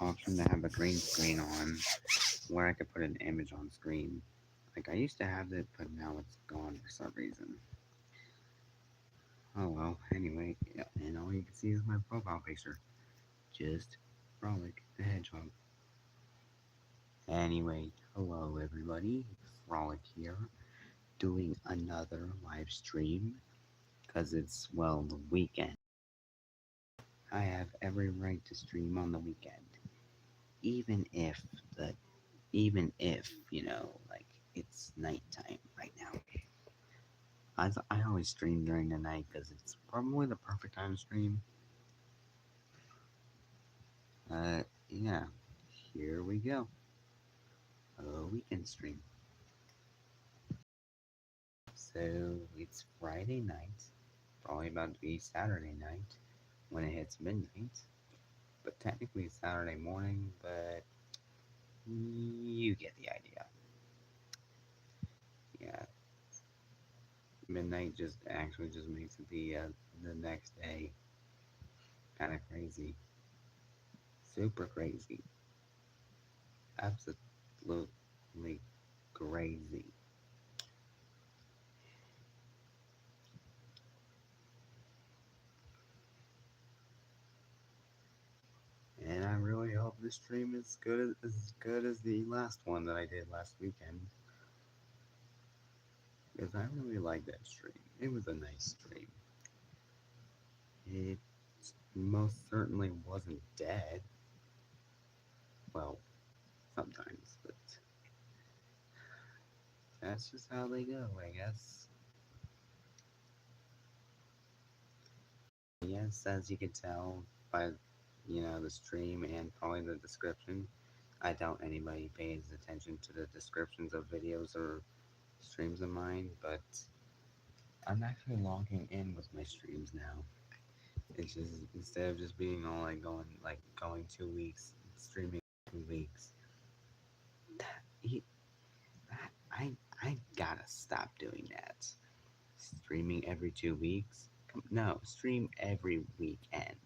option to have a green screen on where I could put an image on screen. Like I used to have it, but now it's gone for some reason. Oh well, anyway, yeah, and all you can see is my profile picture. Just Frolic the Hedgehog. Anyway, hello everybody, Frolic here, doing another live stream, because it's, well, the weekend. I have every right to stream on the weekend. Even if the even if, like it's nighttime right now. I always stream during the night because it's probably the perfect time to stream. Yeah, here we go. A weekend stream. So it's Friday night, probably about to be Saturday night when it hits midnight. But technically it's Saturday morning, but you get the idea. Yeah, midnight just actually just makes it the next day. Kind of crazy, super crazy, absolutely crazy. And I really hope this stream is good as the last one that I did last weekend, because I really liked that stream. It was a nice stream. It most certainly wasn't dead. Well, sometimes, but that's just how they go, I guess. Yes, as you can tell by, the stream and probably the description, I doubt anybody pays attention to the descriptions of videos or streams of mine, but I'm actually logging in with my streams now. It's just, instead of just being all going 2 weeks, streaming 2 weeks, he, I gotta stop doing that. Streaming every 2 weeks? No, stream every weekend.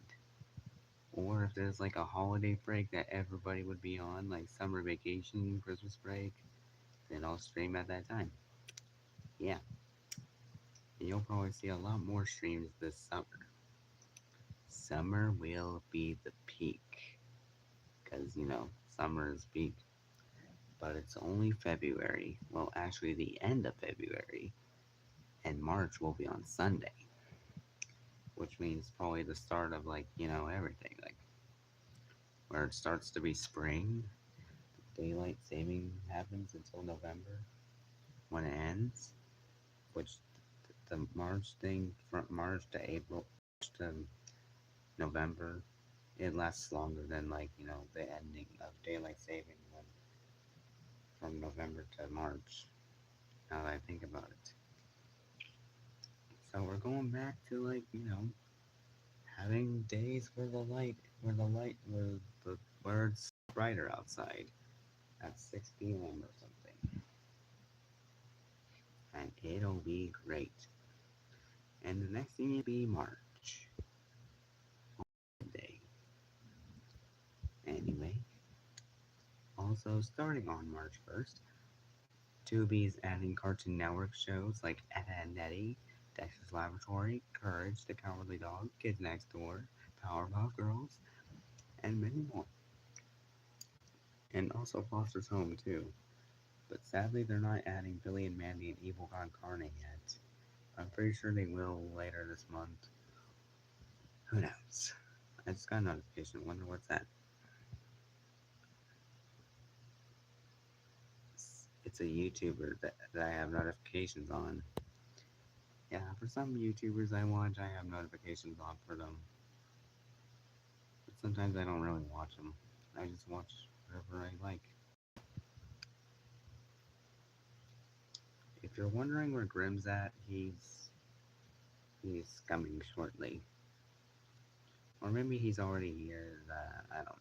Or if there's like a holiday break that everybody would be on, like summer vacation, Christmas break, then I'll stream at that time. Yeah, and you'll probably see a lot more streams this summer. Summer will be the peak, because, summer is peak. But it's only February. Well, actually, the end of February, and March will be on Sunday, which means probably the start of, everything. Like, where it starts to be spring, daylight saving happens until November when it ends, which the March thing from March to April to November, it lasts longer than the ending of daylight saving when, from November to March. Now that I think about it, so we're going back to having days where it's brighter outside at 6 p.m. or something, and it'll be great. And the next thing will be March day. Anyway, also starting on March 1st, Tubi's adding Cartoon Network shows like Ed, Edd n Eddy, Dexter's Laboratory, Courage the Cowardly Dog, Kids Next Door, Powerpuff Girls, and many more. And also Foster's Home too. But sadly they're not adding Billy and Mandy and Evil Con Carne yet. I'm pretty sure they will later this month. Who knows? I just got a notification. Wonder what's that? It's a YouTuber that I have notifications on. Yeah, for some YouTubers I watch, I have notifications on for them. But sometimes I don't really watch them. I just watch whatever I like. If you're wondering where Grimm's at, he's coming shortly. Or maybe he's already here. I don't know.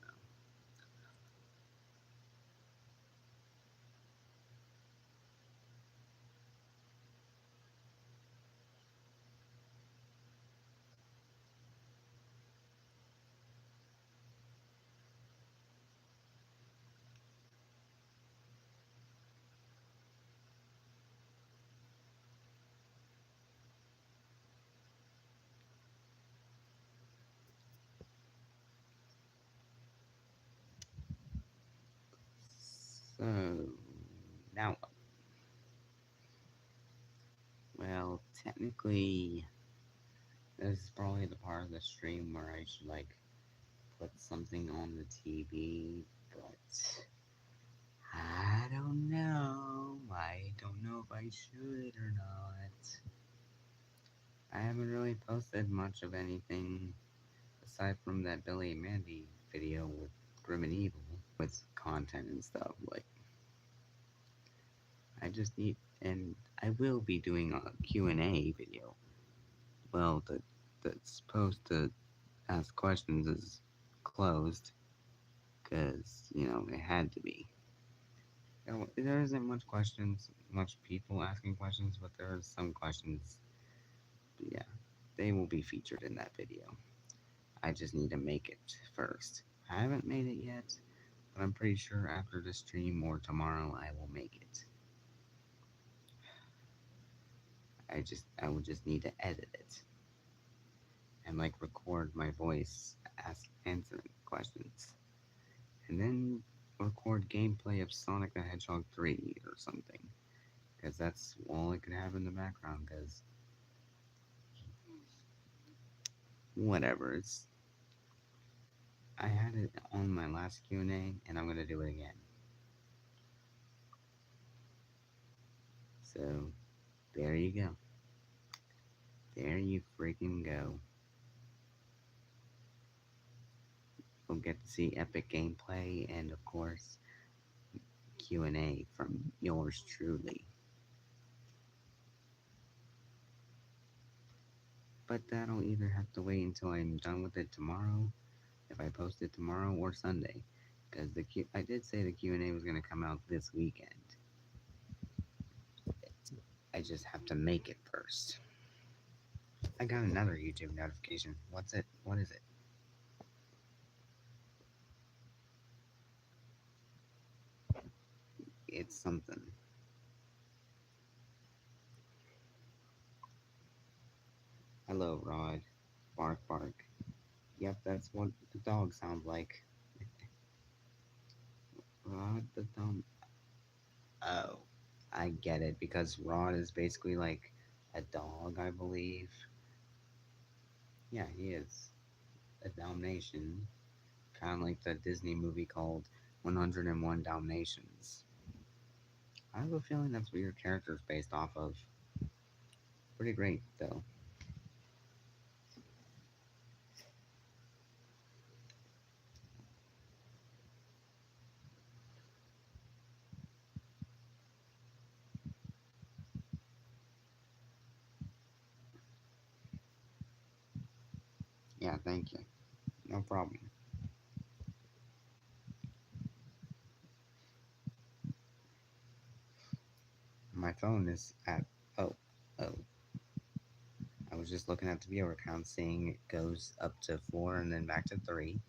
So, now what? Well, technically, this is probably the part of the stream where I should, like, put something on the TV, but I don't know. I don't know if I should or not. I haven't really posted much of anything aside from that Billy and Mandy video with Grim and Evil with content and stuff. Like, I just need, and I will be doing a Q&A video. Well, that's supposed to ask questions is closed because, it had to be. There isn't much questions, much people asking questions, but there are some questions. But yeah, they will be featured in that video. I just need to make it first. I haven't made it yet, but I'm pretty sure after the stream or tomorrow I will make it. I will just need to edit it and like record my voice answering questions, and then record gameplay of Sonic the Hedgehog 3 or something, because that's all I could have in the background. Because whatever, I had it on my last Q&A, and I'm gonna do it again. So there you go. There you freaking go. You'll get to see epic gameplay and, of course, Q&A from yours truly. But that'll either have to wait until I'm done with it tomorrow, if I post it tomorrow, or Sunday, because I did say the Q&A was gonna come out this weekend. I just have to make it first. I got another YouTube notification. What's it? What is it? It's something. Hello, Rod. Bark, bark. Yep, that's what the dog sounds like. Rod the dumb. Oh, I get it, because Rod is basically like a dog, I believe. Yeah, he is a Dalmatian, kind of like the Disney movie called 101 Dalmatians. I have a feeling that's what your character is based off of. Pretty great, though. Yeah, thank you. No problem. My phone is at. Oh, oh. I was just looking at the viewer count, seeing it goes up to 4 and then back to 3.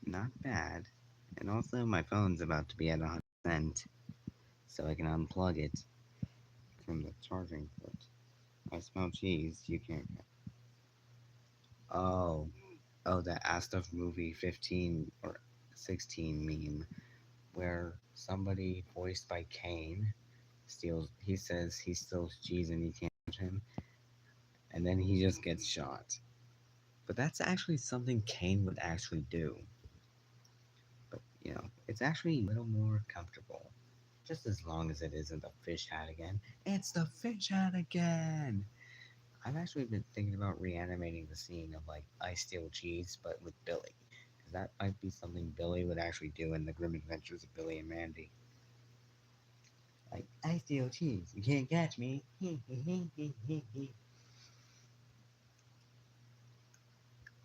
Not bad. And also, my phone's about to be at 100%, so I can unplug it from the charging port. I smell cheese. You can't. Oh, that Astuff movie 15 or 16 meme where somebody voiced by Kane steals. He says he steals cheese and you can't catch him, and then he just gets shot. But that's actually something Kane would actually do. But it's actually a little more comfortable. Just as long as it isn't the fish hat again. It's the fish hat again! I've actually been thinking about reanimating the scene of like I steal cheese, but with Billy, because that might be something Billy would actually do in the Grim Adventures of Billy and Mandy. Like, I steal cheese, you can't catch me.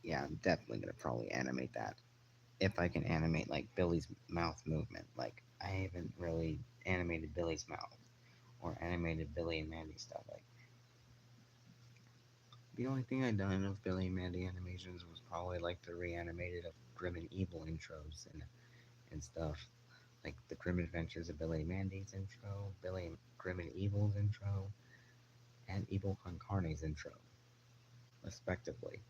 Yeah, I'm definitely gonna probably animate that. If I can animate like Billy's mouth movement. Like, I haven't really animated Billy's mouth or animated Billy and Mandy stuff. Like, the only thing I'd done of Billy and Mandy animations was probably like the reanimated of Grim and Evil intros and stuff. Like the Grim Adventures of Billy and Mandy's intro, Grim and Evil's intro, and Evil Con Carne's intro, respectively.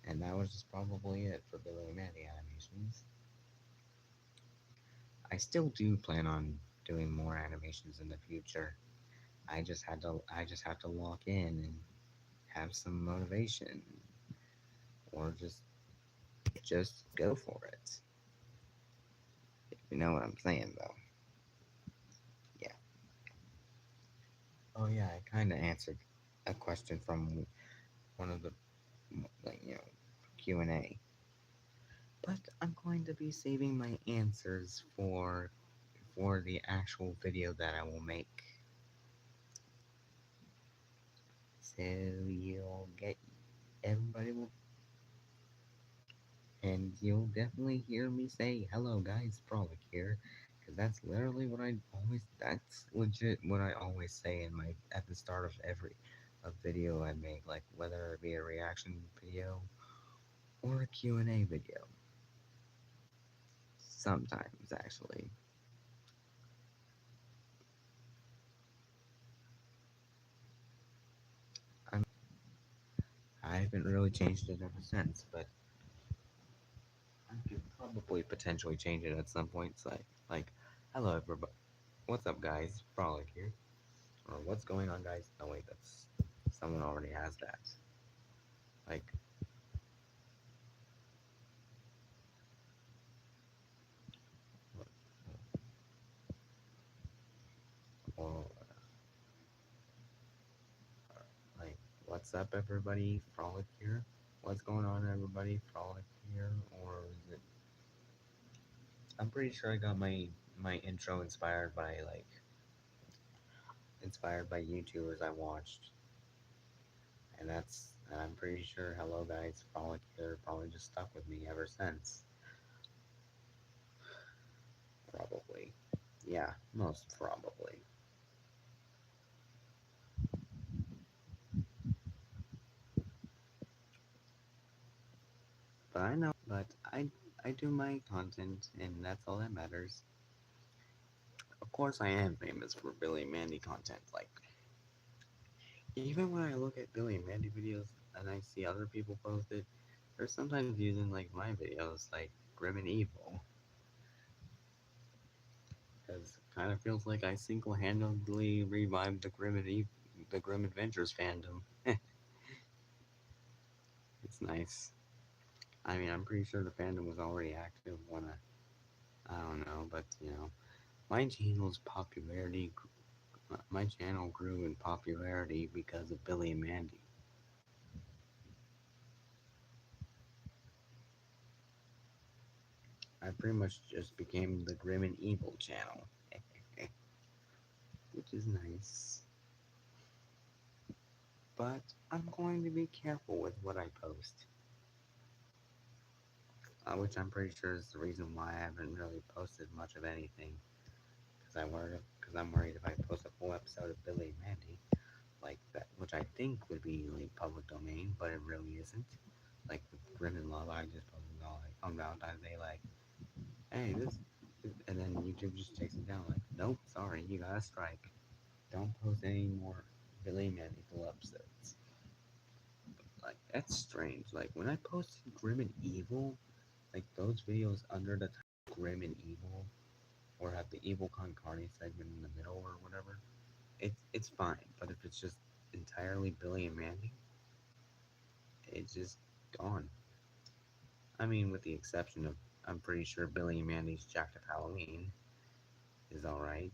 And that was just probably it for Billy and Mandy animations. I still do plan on doing more animations in the future. I just have to lock in and have some motivation, or just go for it. If you know what I'm saying, though. Yeah. Oh yeah, I kind of answered a question from one of the like Q&A, but I'm going to be saving my answers for the actual video that I will make. So you'll get everybody will and you'll definitely hear me say hello guys, Frolic here, because that's legit what I always say in my at the start of every a video I make, like whether it be a reaction video or a Q&A video. Sometimes actually. I'm I haven't really changed it ever since, but I could probably potentially change it at some point. It's like hello everybody, what's up guys, Frolic here, or what's going on guys. Oh wait, that's someone already has that. Like, or like, what's up, everybody? Frolic here. What's going on, everybody? Frolic here, or is it? I'm pretty sure I got my intro inspired by YouTubers I watched, and I'm pretty sure Hello Guys, Frolic here probably just stuck with me ever since. Probably, yeah, most probably. But I do my content, and that's all that matters. Of course, I am famous for Billy and Mandy content. Like, even when I look at Billy and Mandy videos and I see other people post it, they're sometimes using like my videos, like Grim and Evil, because it kind of feels like I single-handedly revived the Grim Adventures fandom. It's nice. I mean, I'm pretty sure the fandom was already active when I don't know, but my channel's popularity my channel grew in popularity because of Billy and Mandy. I pretty much just became the Grim and Evil channel, which is nice. But I'm going to be careful with what I post, which I'm pretty sure is the reason why I haven't really posted much of anything. Because I'm worried if I post a full episode of Billy and Mandy, like that, which I think would be like public domain, but it really isn't. Like with Grim and Love, I just posted all like on Valentine's Day, like, hey, and then YouTube just takes it down, like, nope, sorry, you got a strike. Don't post any more Billy and Mandy full episodes. Like, that's strange. Like, when I posted Grim and Evil, like, those videos under the title Grim and Evil, or have the Evil Con Carne segment in the middle or whatever, it's fine. But if it's just entirely Billy and Mandy, it's just gone. I mean, with the exception of, I'm pretty sure Billy and Mandy's Jacked Up Halloween is alright.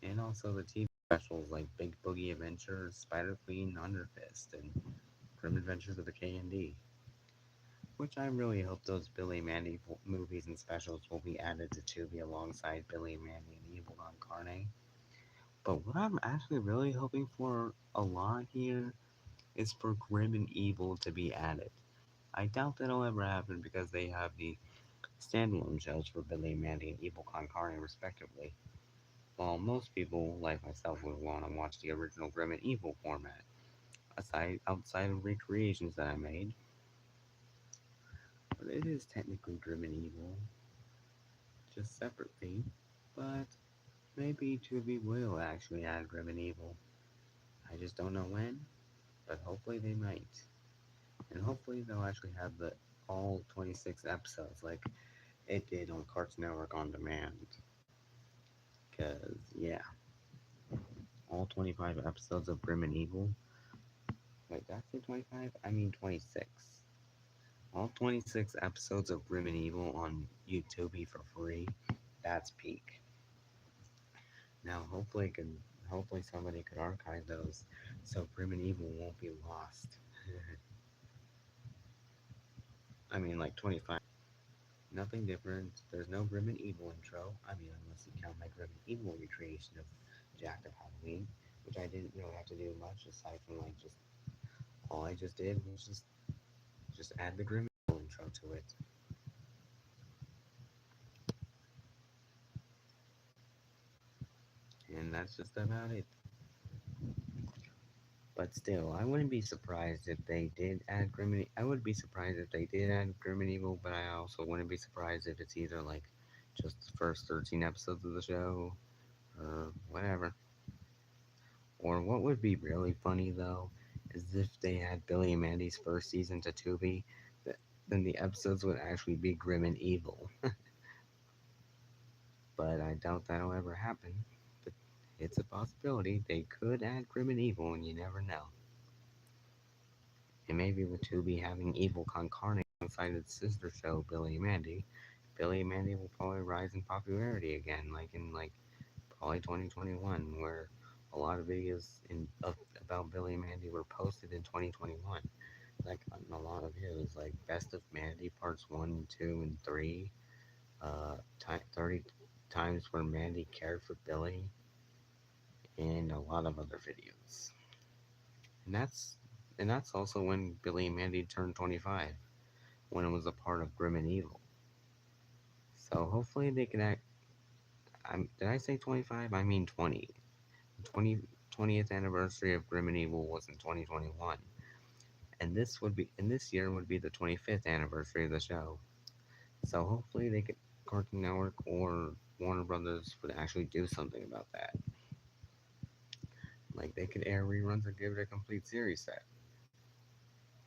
And also the TV specials like Big Boogie Adventures, Spider Queen, Underfist, and Grim Adventures of the K&D. Which I really hope those Billy and Mandy movies and specials will be added to Tubi alongside Billy and Mandy and Evil Don Carne. But what I'm actually really hoping for a lot here is for Grim and Evil to be added. I doubt that'll ever happen because they have the standalone shows for Billy and Mandy and Evil Con Carne respectively. While most people, like myself, would want to watch the original Grim and Evil format, outside of recreations that I made. But it is technically Grim and Evil, just separately. But maybe Tubi will actually add Grim and Evil. I just don't know when, but hopefully they might. And hopefully they'll actually have the all 26 episodes like it did on Cartoon Network On Demand. Because, yeah, all 25 episodes of Grim and Evil. Wait, did I say 25? I mean 26. All 26 episodes of Grim and Evil on YouTube for free. That's peak. Now, hopefully somebody could archive those so Grim and Evil won't be lost. I mean, like 25. Nothing different. There's no Grim and Evil intro. I mean, unless you count my Grim and Evil recreation of Jack of Halloween, which I didn't really have to do much aside from like just all I just did was just add the Grim and Evil intro to it. And that's just about it. But still, I wouldn't be surprised if they did add Grim and I would be surprised if they did add Grim and Evil, but I also wouldn't be surprised if it's either like just the first 13 episodes of the show or whatever. Or what would be really funny though is if they had Billy and Mandy's first season to Tubi, then the episodes would actually be Grim and Evil. But I doubt that'll ever happen. But it's a possibility. They could add Grim and Evil, and you never know. And maybe with Tubi having Evil Concarnate alongside its sister show, Billy and Mandy will probably rise in popularity again, like in probably 2021, where a lot of videos about Billy and Mandy were posted in 2021. Like a lot of videos, like Best of Mandy Parts 1, 2, and 3, 30 times where Mandy cared for Billy, and a lot of other videos. And that's also when Billy and Mandy turned 25, when it was a part of Grim and Evil. So hopefully they can act. Did I say 25? I mean 20. 20th anniversary of Grim and Evil was in 2021, and this year would be the 25th anniversary of the show. So hopefully they could Cartoon Network or Warner Brothers would actually do something about that. Like they could air reruns or give it a complete series set.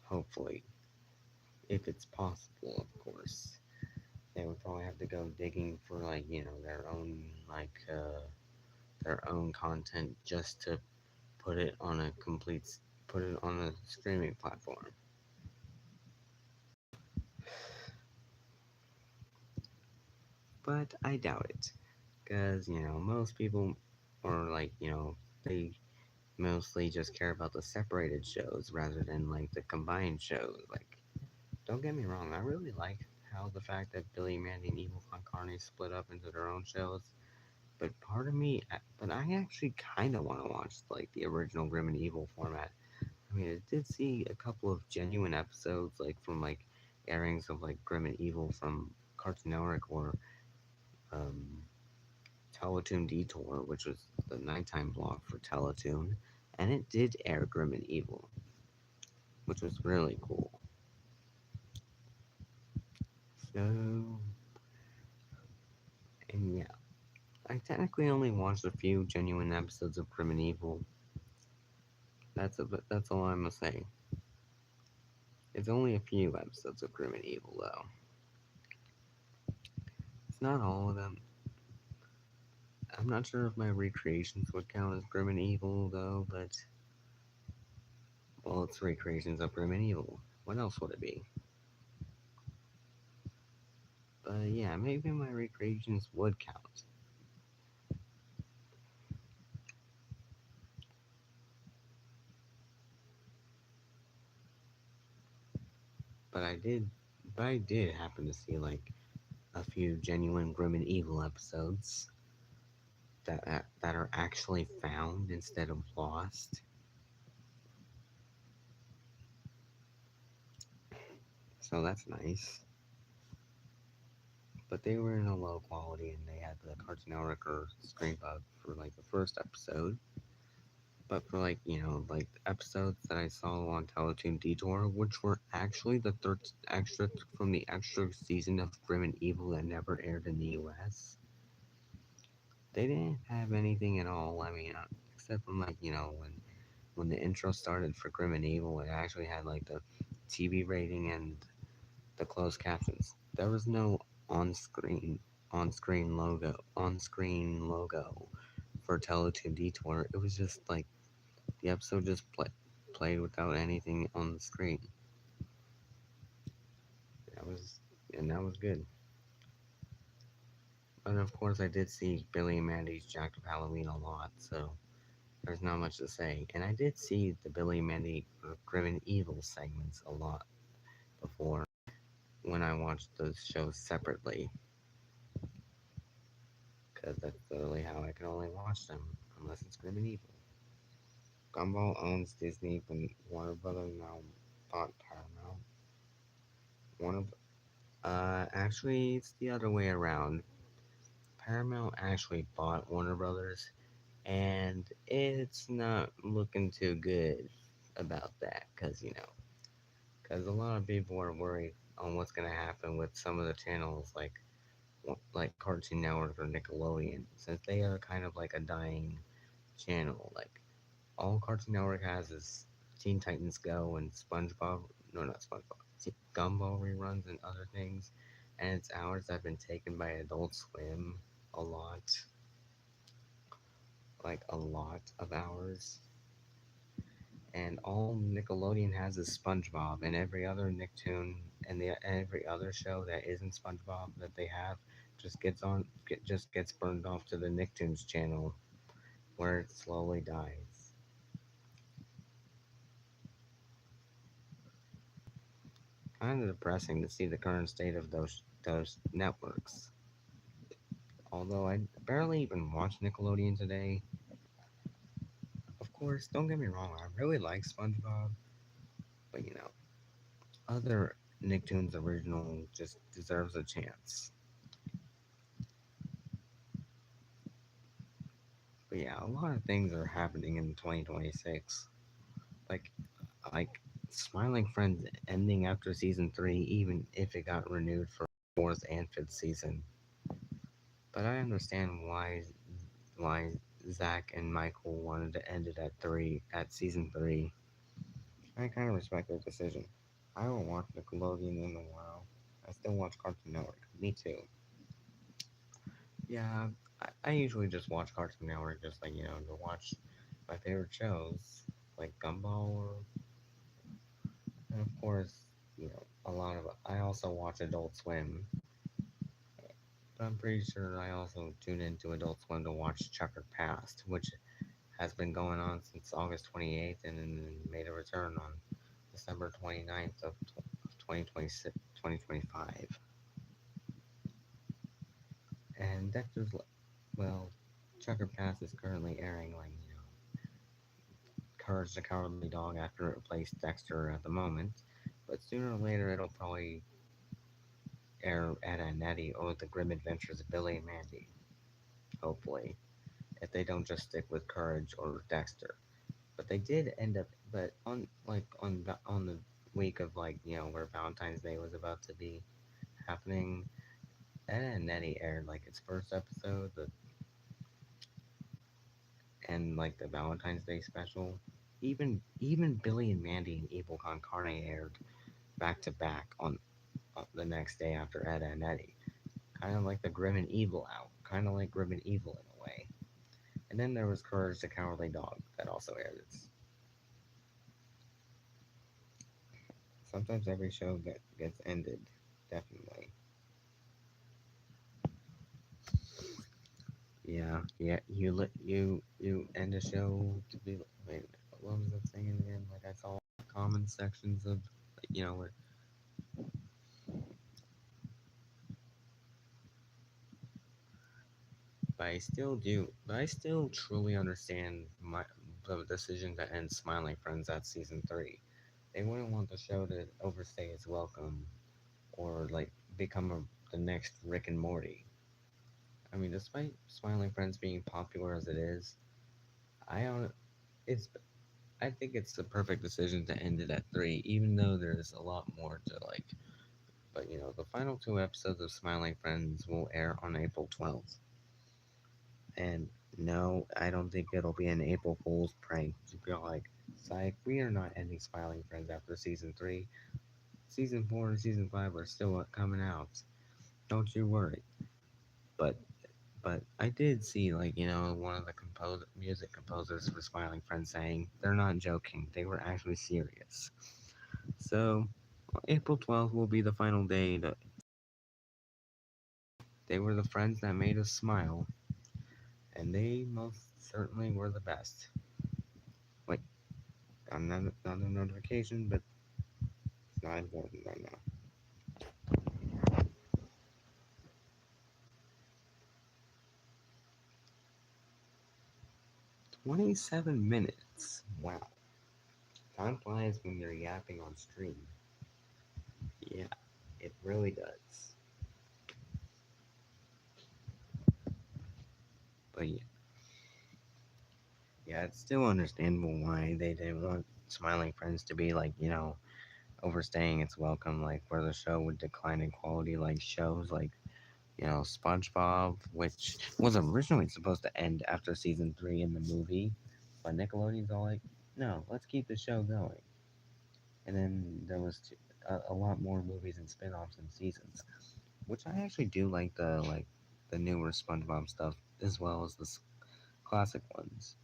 Hopefully, if it's possible, of course. They would probably have to go digging for their own content just to put it on a put it on a streaming platform. But I doubt it, because most people are they mostly just care about the separated shows rather than like the combined shows. Like, don't get me wrong, I really like how the fact that Billy, Mandy, and Evil Con Carne split up into their own shows. But but I actually kind of want to watch like the original Grim and Evil format. I mean, I did see a couple of genuine episodes, like from like airings of like Grim and Evil from Cartoon Network or um, Teletoon Detour, which was the nighttime block for Teletoon, and it did air Grim and Evil, which was really cool. So, and yeah, I technically only watched a few genuine episodes of Grim and Evil. That's all I'm gonna say. It's only a few episodes of Grim and Evil, though. It's not all of them. I'm not sure if my recreations would count as Grim and Evil, though, but well, it's recreations of Grim and Evil. What else would it be? But yeah, maybe my recreations would count. But I did, but I did happen to see like a few genuine Grim and Evil episodes that are actually found instead of lost. So that's nice. But they were in a low quality, and they had the Cartoon Network or Screen Bug for like the first episode. But for like episodes that I saw on Teletoon Detour, which were actually the third extra from the extra season of Grim and Evil that never aired in the U.S., they didn't have anything at all. I mean, except from when the intro started for Grim and Evil, it actually had like the TV rating and the closed captions. There was no on-screen on screen logo for Teletoon Detour. It was just like the episode just played without anything on the screen. That was and that was good. But of course, I did see Billy and Mandy's Jack of Halloween a lot, so there's not much to say. And I did see the Billy and Mandy Grim and Evil segments a lot before when I watched those shows separately, because that's literally how I can only watch them unless it's Grim and Evil. Gumball owns Disney, but Warner Brothers now bought Paramount. Warner, actually, it's the other way around. Paramount actually bought Warner Brothers, and it's not looking too good about that, because a lot of people are worried on what's gonna happen with some of the channels like Cartoon Network or Nickelodeon, since they are kind of like a dying channel. Like all Cartoon Network has is Teen Titans Go and SpongeBob, no, not SpongeBob, Gumball reruns and other things, and its hours have been taken by Adult Swim a lot, like a lot of hours. And all Nickelodeon has is SpongeBob, and every other Nicktoon and every other show that isn't SpongeBob that they have just gets burned off to the Nicktoons channel, where it slowly dies. Kind of depressing to see the current state of those networks. Although I barely even watch Nickelodeon today. Of course, don't get me wrong, I really like SpongeBob, but other Nicktoons original just deserves a chance. But yeah, a lot of things are happening in 2026. Like like Smiling Friends ending after season 3, even if it got renewed for fourth and fifth season. But I understand why Zach and Michael wanted to end it at season 3. I kind of respect their decision. I don't watch Nickelodeon in a while. I still watch Cartoon Network. Me too. Yeah, I usually just watch Cartoon Network just like, to watch my favorite shows like Gumball and of course, a lot of I also watch Adult Swim. But I'm pretty sure I also tune into Adult Swim to watch Checkered Past, which has been going on since August 28th and then made a return on December 29th of 2026, 2025. And well, Checkered Past is currently airing like, Courage the Cowardly Dog after it replaced Dexter at the moment. But sooner or later it'll probably air Ed and Eddie or The Grim Adventures of Billy and Mandy. Hopefully. If they don't just stick with Courage or Dexter. But they did end up but on the week of where Valentine's Day was about to be happening, Ed and Eddie aired like its first episode, and like the Valentine's Day special. Even Billy and Mandy and Evil Con Carne aired back to back on the next day after Ed and Eddie. Kind of like the Grim and Evil out. Kind of like Grim and Evil in a way. And then there was Courage the Cowardly Dog that also aired its. Sometimes every show gets ended. Definitely. Yeah. You end a show to be. Wait, what was that saying again? Like I saw common sections of, where but I still truly understand the decision to end Smiling Friends at season 3. They wouldn't want the show to overstay its welcome or like become the next Rick and Morty. I mean, despite Smiling Friends being popular as it is, I don't. It's I think it's the perfect decision to end it at 3, even though there's a lot more to like. But the final 2 episodes of Smiling Friends will air on April 12th. And no, I don't think it'll be an April Fool's prank to be like, psych, we are not ending Smiling Friends after season 3. Season 4 and season 5 are still coming out. Don't you worry. But I did see, like, one of the music composers for Smiling Friends saying they're not joking, they were actually serious. So April 12th will be the final day. They were the friends that made us smile, and they most certainly were the best. Wait, got another notification, but it's not important right now. 27 minutes. Wow. Time flies when you're yapping on stream. Yeah, it really does. But yeah, it's still understandable why they didn't want Smiling Friends to be like, overstaying its welcome, like where the show would decline in quality, like shows like, SpongeBob, which was originally supposed to end after season 3 in the movie, but Nickelodeon's all like, no, let's keep the show going. And then there was a lot more movies and spin-offs and seasons, which I actually do like the newer SpongeBob stuff as well as the classic ones.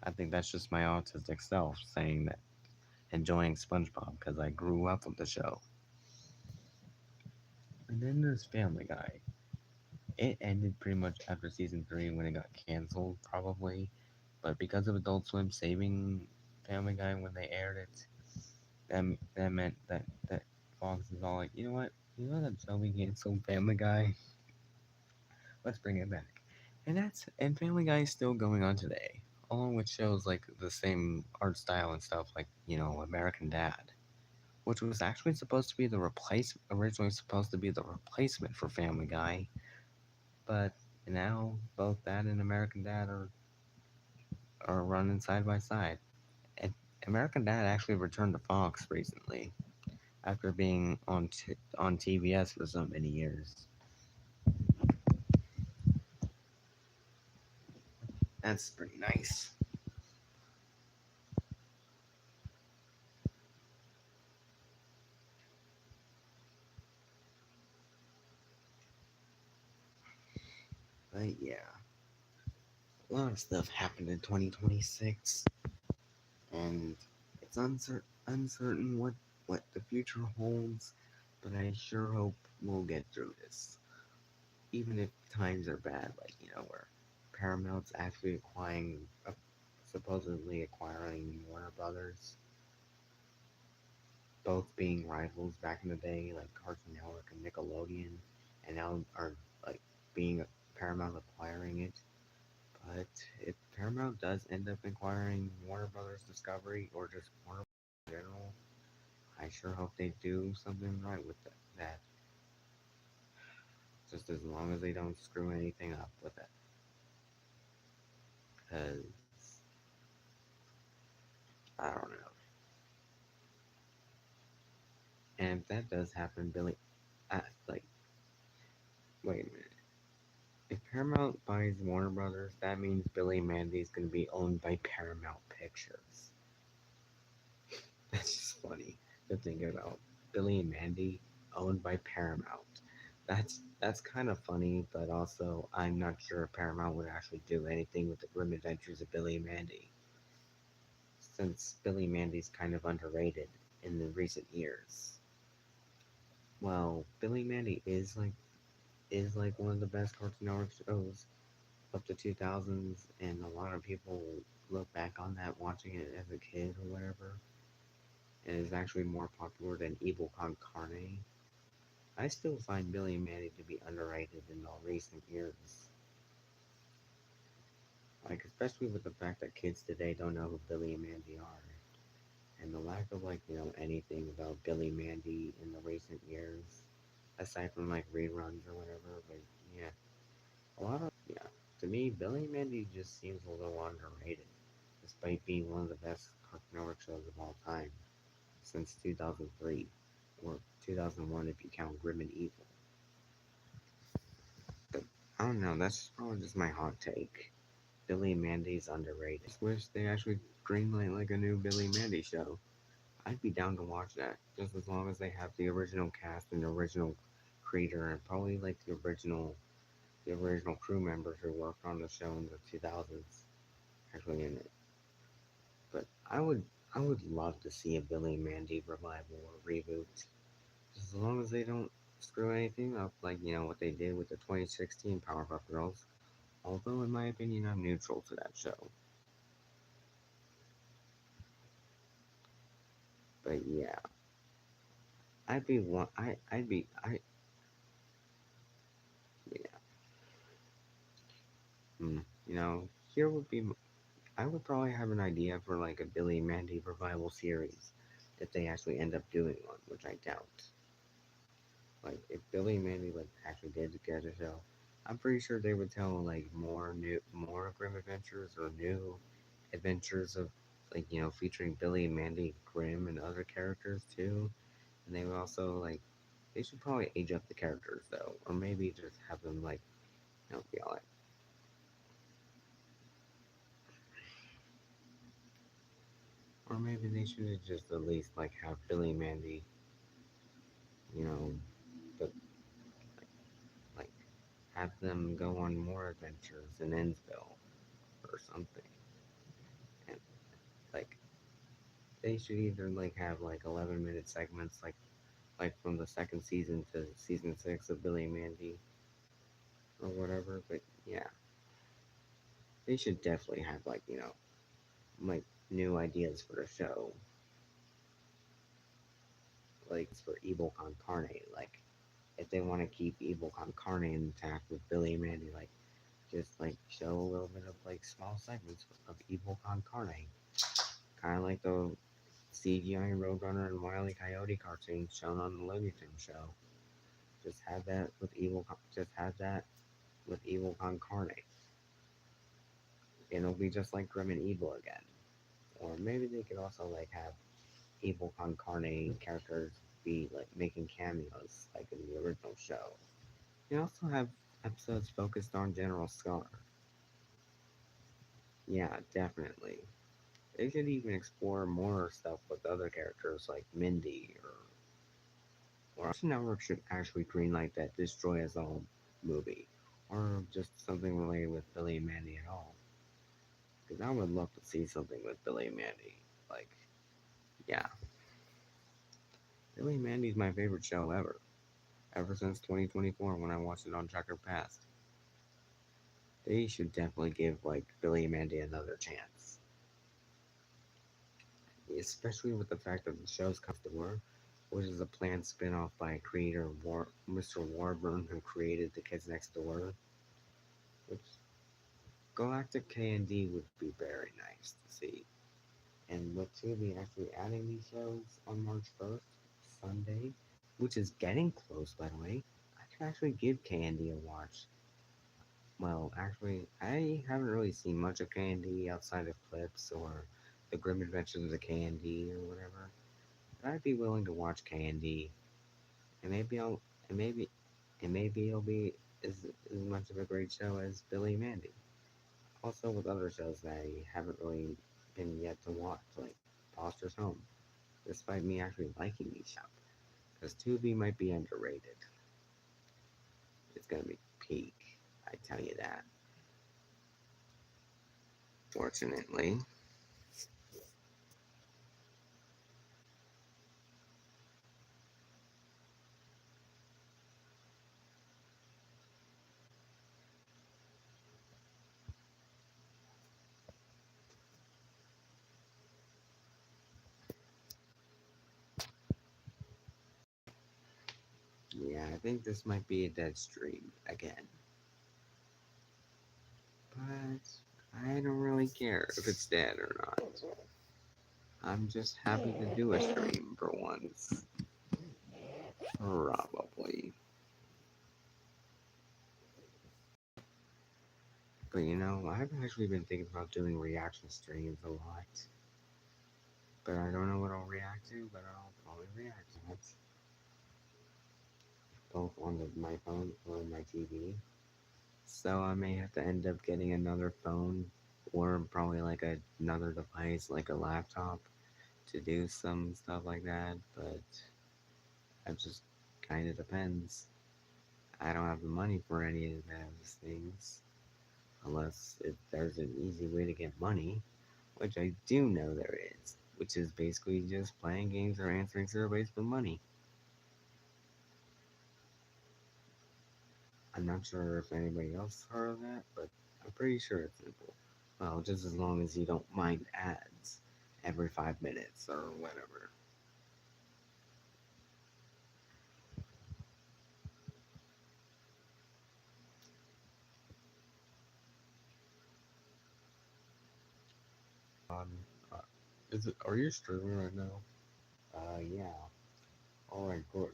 I think that's just my autistic self saying that, enjoying SpongeBob because I grew up with the show. And then there's Family Guy. It ended pretty much after season 3 when it got canceled, probably. But because of Adult Swim saving Family Guy when they aired it, that meant that Fox is all like, you know what? You know that show we canceled, Family Guy? Let's bring it back. And Family Guy is still going on today, along with shows like the same art style and stuff like, American Dad, which was actually supposed to be originally supposed to be the replacement for Family Guy, but now both that and American Dad are running side by side. And American Dad actually returned to Fox recently after being on TBS for so many years. That's pretty nice. But yeah, a lot of stuff happened in 2026, and it's uncertain what the future holds. But I sure hope we'll get through this, even if times are bad, like where Paramount's actually supposedly acquiring Warner Brothers, both being rivals back in the day, like Cartoon Network and Nickelodeon, and now are like being Paramount acquiring it. But if Paramount does end up acquiring Warner Brothers Discovery or just Warner Brothers in general, I sure hope they do something right with that. Just as long as they don't screw anything up with it. Because, I don't know. And if that does happen, like, wait a minute. If Paramount buys Warner Brothers, that means Billy and Mandy is going to be owned by Paramount Pictures. That's just funny to think about. Billy and Mandy owned by Paramount. That's kind of funny, but also I'm not sure if Paramount would actually do anything with the Grim Adventures of Billy and Mandy, since Billy and Mandy's kind of underrated in the recent years. Well, Billy and Mandy is like one of the best Cartoon Network shows of the 2000s, and a lot of people look back on that watching it as a kid or whatever, and is actually more popular than Evil Con Carne. I still find Billy and Mandy to be underrated in the recent years. Like, especially with the fact that kids today don't know who Billy and Mandy are. And the lack of, like, anything about Billy and Mandy in the recent years, aside from, like, reruns or whatever. But, yeah, yeah. To me, Billy and Mandy just seems a little underrated, despite being one of the best Cartoon Network shows of all time since 2003, or 2001 if you count Grim and Evil. But I don't know, that's probably just my hot take. Billy and Mandy's underrated. I just wish they actually greenlight like a new Billy and Mandy show. I'd be down to watch that, just as long as they have the original cast and the original creator, and probably like the original the original crew members who worked on the show in the 2000s actually in it. But I would love to see a Billy and Mandy revival or reboot, just as long as they don't screw anything up, like what they did with the 2016 Powerpuff Girls. Although, in my opinion, I'm neutral to that show. But yeah, I'd be one. I'd be I yeah. You know, here would be. I would probably have an idea for like a Billy and Mandy revival series, if they actually end up doing one, which I doubt. Like if Billy and Mandy like actually did get a show, I'm pretty sure they would tell like more Grim Adventures or new adventures of featuring Billy and Mandy, Grimm, and other characters too. And they would also like they should probably age up the characters though, or maybe just have them like be all like, or maybe they should just at least like have Billy and Mandy, you know, but like have them go on more adventures in Ensville or something. And like they should either like have like 11-minute segments like from the second season to season 6 of Billy and Mandy or whatever. But yeah, they should definitely have like like new ideas for the show, like for Evil Con Carne. Like if they want to keep Evil Con Carne intact with Billy and Mandy, like just like show a little bit of like small segments of Evil Con Carne, kind of like the CGI Roadrunner and Wile E. Coyote cartoons shown on the Looney Tunes show. Just have that with Evil Con Carne. It'll be just like Grim and Evil again. Or maybe they could also like have Evil Con Carne characters be like making cameos like in the original show. They also have episodes focused on General Scar. Yeah, definitely. They should even explore more stuff with other characters like Mindy or Cartoon Network should actually greenlight that Destroy Us All movie. Or just something related with Billy and Mandy at all. Because I would love to see something with Billy and Mandy. Like, yeah. Billy and Mandy's my favorite show ever. Ever since 2024 when I watched it on Checker Past. They should definitely give like Billy and Mandy another chance. Especially with the fact that the show's comes to War, which is a planned spin-off by creator Mr. Warburton who created The Kids Next Door, which Galactic K&D would be very nice to see. And with Tubi actually adding these shows on March 1st, Sunday, which is getting close by the way, I could actually give K&D a watch. Well, actually, I haven't really seen much of K&D outside of clips or the Grim Adventures of the K&D or whatever. But I'd be willing to watch K&D, and maybe I'll, and maybe it'll be as much of a great show as Billy and Mandy. Also, with other shows that I haven't really been yet to watch, like Foster's Home, despite me actually liking these shows, because Tubi might be underrated. It's gonna be peak, I tell you that. Fortunately. Yeah, I think this might be a dead stream again. But I don't really care if it's dead or not. I'm just happy to do a stream for once. Probably. But I've actually been thinking about doing reaction streams a lot. But I don't know what I'll react to, but I'll probably react to it. Both on my phone or my TV. So I may have to end up getting another phone or probably like another device like a laptop to do some stuff like that, but it just kind of depends. I don't have the money for any of those things unless there's an easy way to get money, which I do know there is, which is basically just playing games or answering surveys for money. I'm not sure if anybody else heard of that, but I'm pretty sure it's simple. Well, just as long as you don't mind ads every 5 minutes or whatever. On, uh, is it? Are you streaming right now? Yeah. All right, good.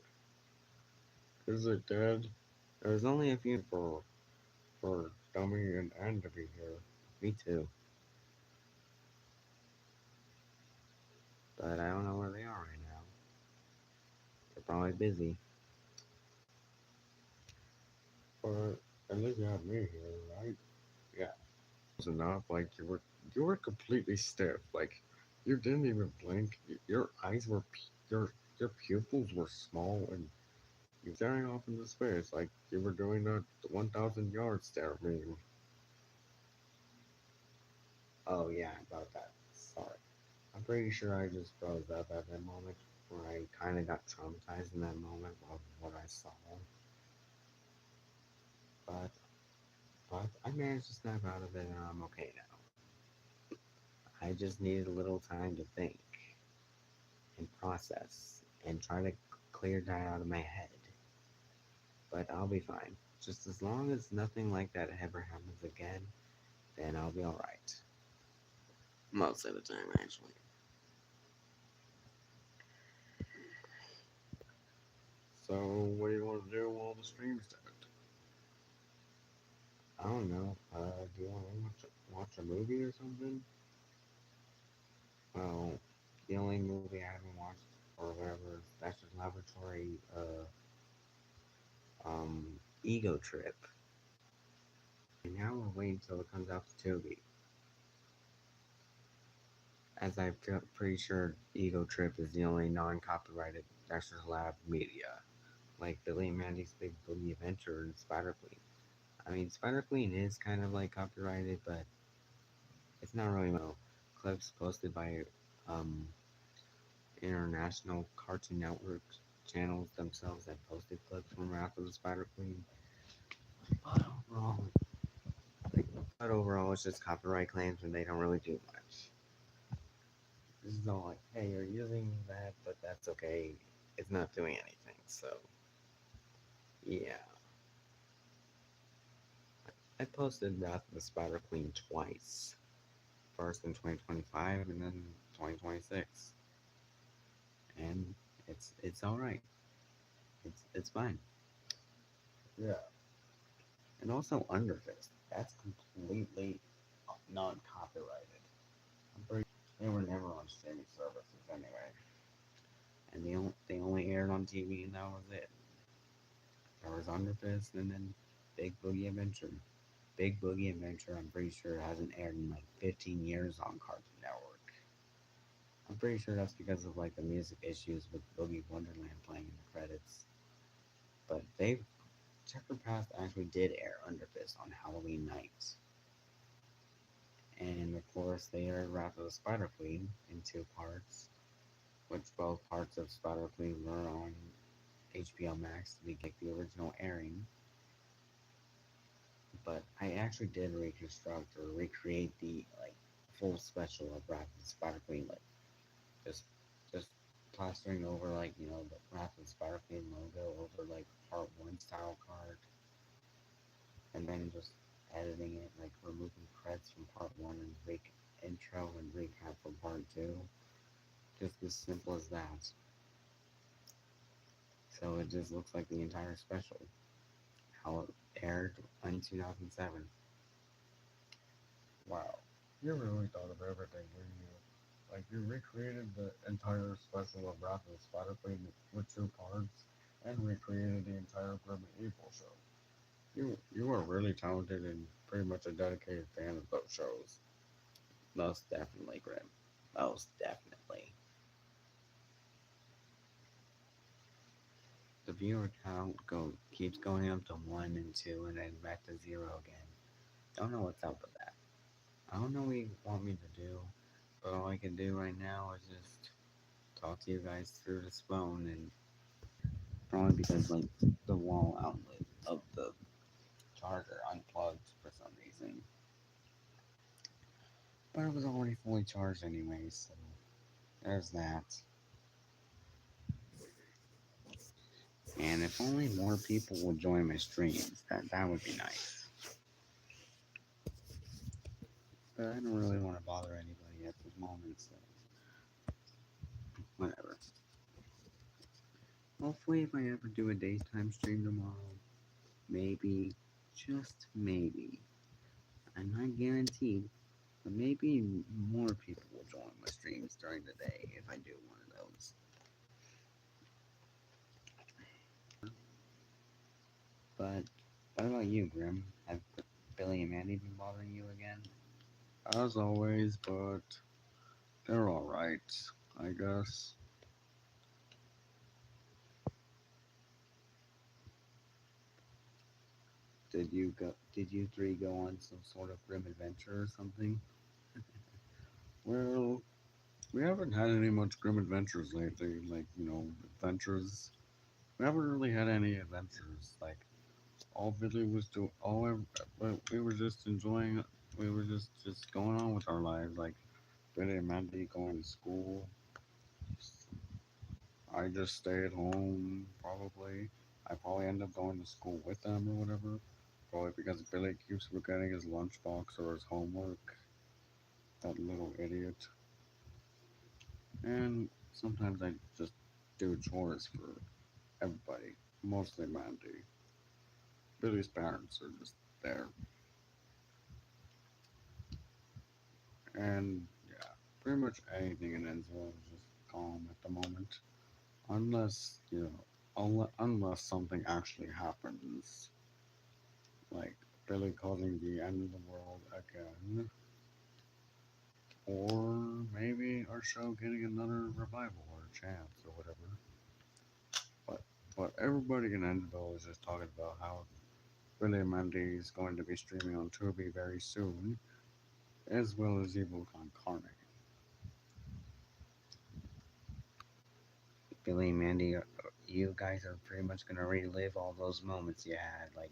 Is it dead? There's only a few. For Dummy and Ann to be here. Me too. But I don't know where they are right now. They're probably busy. But at least you have me here, right? Yeah. Close enough. Like you were completely stiff. Like you didn't even blink. Your eyes were your pupils were small, and you were staring off into space like you were doing a 1,000 yard stare meme. Oh, yeah, about that. Sorry. I'm pretty sure I just froze up at that moment where I kind of got traumatized in that moment of what I saw. But, but I managed to snap out of it and I'm okay now. I just needed a little time to think and process and try to clear that out of my head. But I'll be fine. Just as long as nothing like that ever happens again, then I'll be alright. Most of the time, actually. So what do you want to do while the stream's dead? I don't know. Do you want to watch a movie or something? Well, the only movie I haven't watched or whatever is Dexter's Laboratory, Ego Trip. And now we're waiting until it comes out to Tubi. As I'm pretty sure Ego Trip is the only non-copyrighted Dexter's Lab media, like Billy and Mandy's Big Boogie Adventure and Spider Queen. I mean, Spider Queen is kind of like copyrighted, but it's not really clips posted by um, international Cartoon Network channels themselves that posted clips from Wrath of the Spider Queen. But overall, but overall, it's just copyright claims and they don't really do much. This is all like, hey, you're using that, but that's okay. It's not doing anything. So, yeah. I posted Wrath of the Spider Queen twice. First in 2025 and then 2026. And it's all right. It's fine. Yeah. And also Underfist. That's completely non-copyrighted. I'm pretty. They were never on streaming services anyway. And they only aired on TV, and that was it. There was Underfist, and then Big Boogie Adventure. Big Boogie Adventure, I'm pretty sure hasn't aired in like 15 years on Cartoon Network. I'm pretty sure that's because of like the music issues with Boogie Wonderland playing in the credits. But they Checker Past actually did air Underfist on Halloween night. And of course, they aired Wrath of the Spider Queen in two parts, which both parts of Spider Queen were on HBO Max to be like the original airing. But I actually did reconstruct or recreate the like full special of Wrath of the Spider Queen, like just just plastering over like the Wrath of the Spider Queen logo over like part one style card, and then just editing it, like removing creds from part one and intro and recap from part two. Just as simple as that. So it just looks like the entire special, how it aired in 2007. Wow. You really thought of everything, didn't you? Like you recreated the entire special of Wrath of the Spider Queen with two parts, and recreated the entire Grim and Evil show. You are really talented and pretty much a dedicated fan of those shows. Most definitely, Grim. Most definitely. the viewer count keeps going up to 1 and 2 and then back to 0 again. Don't know what's up with that. I don't know what you want me to do, but all I can do right now is just talk to you guys through this phone, and probably because like the wall outlet of the charger unplugged for some reason. But it was already fully charged anyway, so there's that. And if only more people would join my streams, that would be nice. But I don't really want to bother anybody at this moment, so whatever. Hopefully, if I ever do a daytime stream tomorrow, maybe, just maybe, I'm not guaranteed, but maybe more people will join my streams during the day if I do one of those. But what about you, Grim? Have Billy and Mandy been bothering you again? As always, but they're alright, I guess. Did you three go on some sort of grim adventure or something? Well, we haven't had any much grim adventures lately. Like, adventures. We haven't really had any adventures. Like, all Billy was doing, we were just enjoying, we were just going on with our lives. Like, Billy and Mandy going to school. I just stay at home, probably. I probably end up going to school with them or whatever. Probably because Billy keeps forgetting his lunchbox or his homework. That little idiot. And sometimes I just do chores for everybody, mostly Mandy. Billy's parents are just there. And yeah, pretty much anything in Enzo is just calm at the moment. Unless, unless something actually happens. Like Billy causing the end of the world again. Or maybe our show getting another revival or a chance or whatever. But everybody in Enzo is just talking about how Billy and Mandy is going to be streaming on Tubi very soon, as well as Evil Incarnate. Billy and Mandy, you guys are pretty much gonna relive all those moments you had, like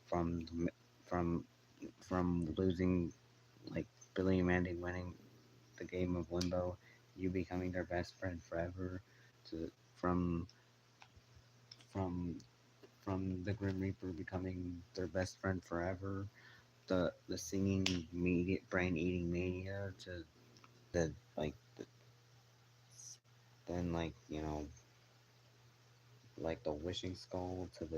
from from from losing, like Billy and Mandy winning the game of Limbo, you becoming their best friend forever, to from from the Grim Reaper becoming their best friend forever, the singing media, brain eating mania, to the like the, then like the wishing skull, to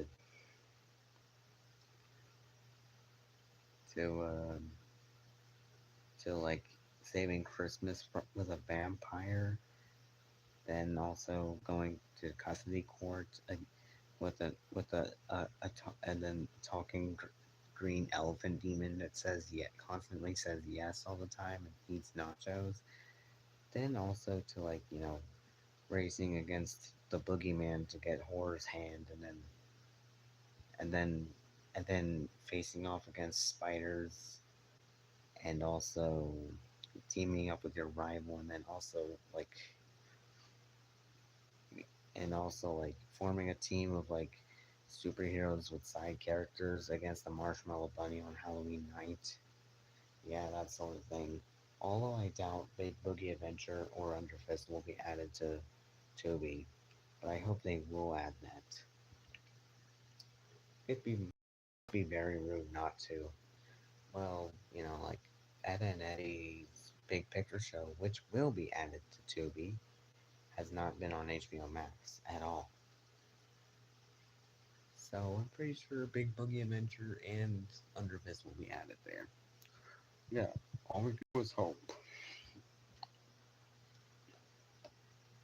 to like saving Christmas with a vampire, then also going to custody court, and then talking green elephant demon that constantly says yes all the time and eats nachos. Then also to racing against the boogeyman to get Horror's hand, and then and then facing off against spiders, and also teaming up with your rival, and also like forming a team of like superheroes with side characters against the Marshmallow Bunny on Halloween night. Yeah, that sort of thing. Although I doubt Big Boogie Adventure or Underfist will be added to Tubi, but I hope they will add that. It'd be very rude not to. Well, like Ed and Eddie's Big Picture Show, which will be added to Tubi, has not been on HBO Max at all. So I'm pretty sure Big Boogie Adventure and Underfist will be added there. Yeah, all we do is hope.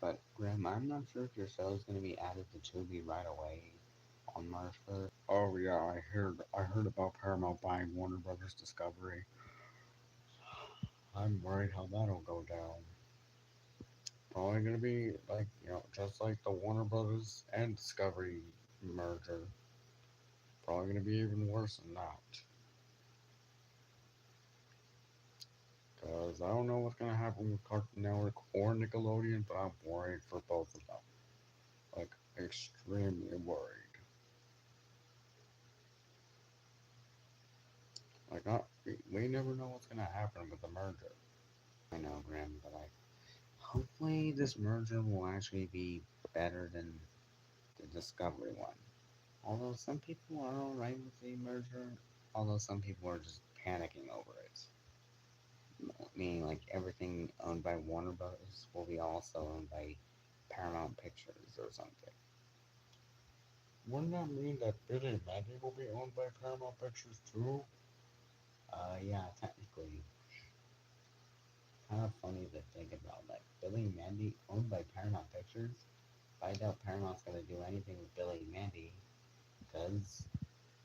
But Grim, I'm not sure if your show is going to be added to Tubi right away on March 1st. Oh yeah, I heard about Paramount buying Warner Brothers Discovery. I'm worried how that'll go down. Probably gonna be like, just like the Warner Brothers and Discovery merger. Probably gonna be even worse than that. Because I don't know what's gonna happen with Cartoon Network or Nickelodeon, but I'm worried for both of them. Like, extremely worried. Like, we never know what's gonna happen with the merger. I know, Grim, but hopefully this merger will actually be better than the Discovery one. Although some people are alright with the merger, although some people are just panicking over it. Meaning, like, everything owned by Warner Bros. Will be also owned by Paramount Pictures or something. Wouldn't that mean that Billy and Mandy will be owned by Paramount Pictures too? Yeah, technically. Kind of funny to think about. Like, Billy and Mandy owned by Paramount Pictures. I doubt Paramount's gonna do anything with Billy and Mandy, because,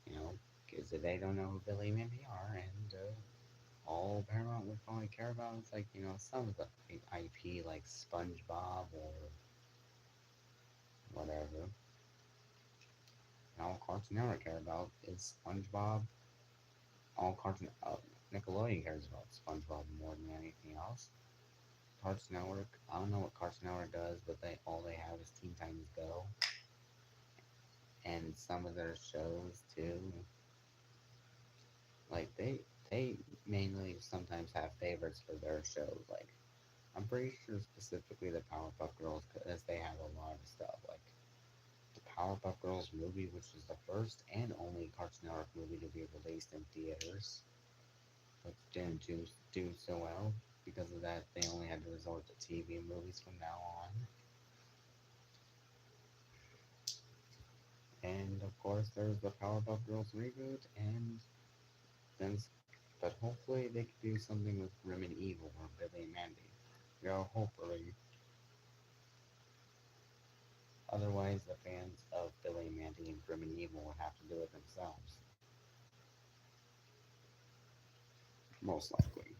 you know, kids today don't know who Billy and Mandy are, and all Paramount would probably care about is, like, some of the IP, like SpongeBob or whatever. And all Cartoon Network care about is SpongeBob. All Nickelodeon cares about SpongeBob more than anything else. Cartoon Network, I don't know what Cartoon Network does, but they have is Teen Titans Go, and some of their shows too. Like, they mainly sometimes have favorites for their shows. Like, I'm pretty sure specifically the Powerpuff Girls, because they have a lot of stuff. Like the Powerpuff Girls movie, which was the first and only Cartoon Network movie to be released in theaters, but didn't do so well. Because of that, they only had to resort to TV movies from now on. And of course, there's the Powerpuff Girls reboot, and then, but hopefully they could do something with Grim and Evil or Billy and Mandy. Yeah, hopefully. Otherwise, the fans of Billy and Mandy and Grim and Evil would have to do it themselves. Most likely.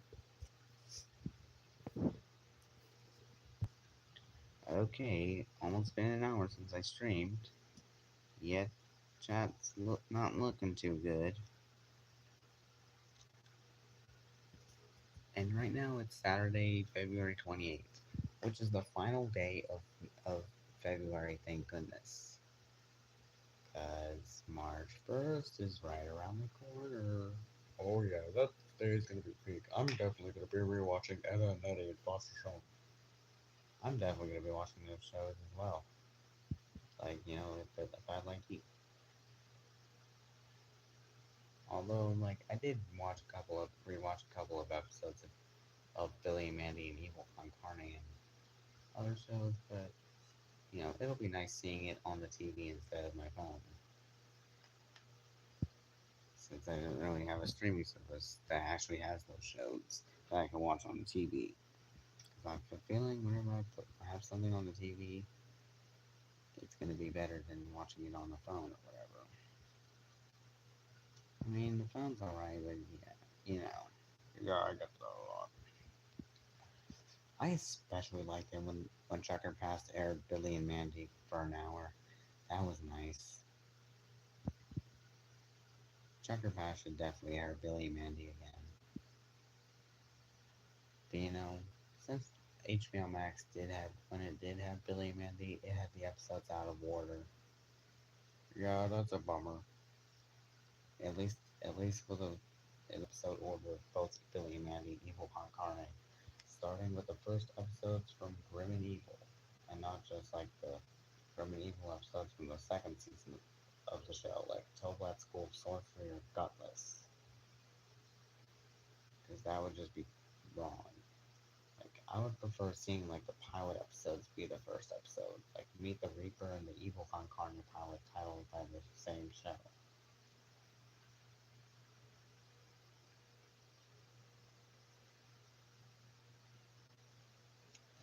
Okay, almost been an hour since I streamed, yet chat's not looking too good. And right now it's Saturday, February 28th, which is the final day of February, thank goodness. Because March 1st is right around the corner. Oh yeah, that day is gonna be peak. I'm definitely gonna be rewatching Etta and Eddie and Foster Show. I'm definitely going to be watching those shows as well. Like, if I like you. Although, like, I did rewatch a couple of episodes of Billy and Mandy and Evil Con Carne and other shows, but, it'll be nice seeing it on the TV instead of my phone. Since I don't really have a streaming service that actually has those shows that I can watch on the TV. Because I have a feeling whenever I have something on the TV, it's going to be better than watching it on the phone or whatever. I mean, the phone's alright, but yeah, Yeah, I get that a lot. I especially liked it when Chucker Past aired Billy and Mandy for an hour. That was nice. Chucker Past should definitely air Billy and Mandy again. But since HBO Max when it did have Billy and Mandy, it had the episodes out of order. Yeah, that's a bummer. At least for the episode order of both Billy and Mandy Evil Con Carne, starting with the first episodes from Grim and Evil, and not just like the Grim and Evil episodes from the second season of the show, like Toblat School of Sorcery or Gutless, because that would just be wrong. Like, I would prefer seeing like the pilot episodes be the first episode, like Meet the Reaper and the Evil Con Carne pilot titled by the same show.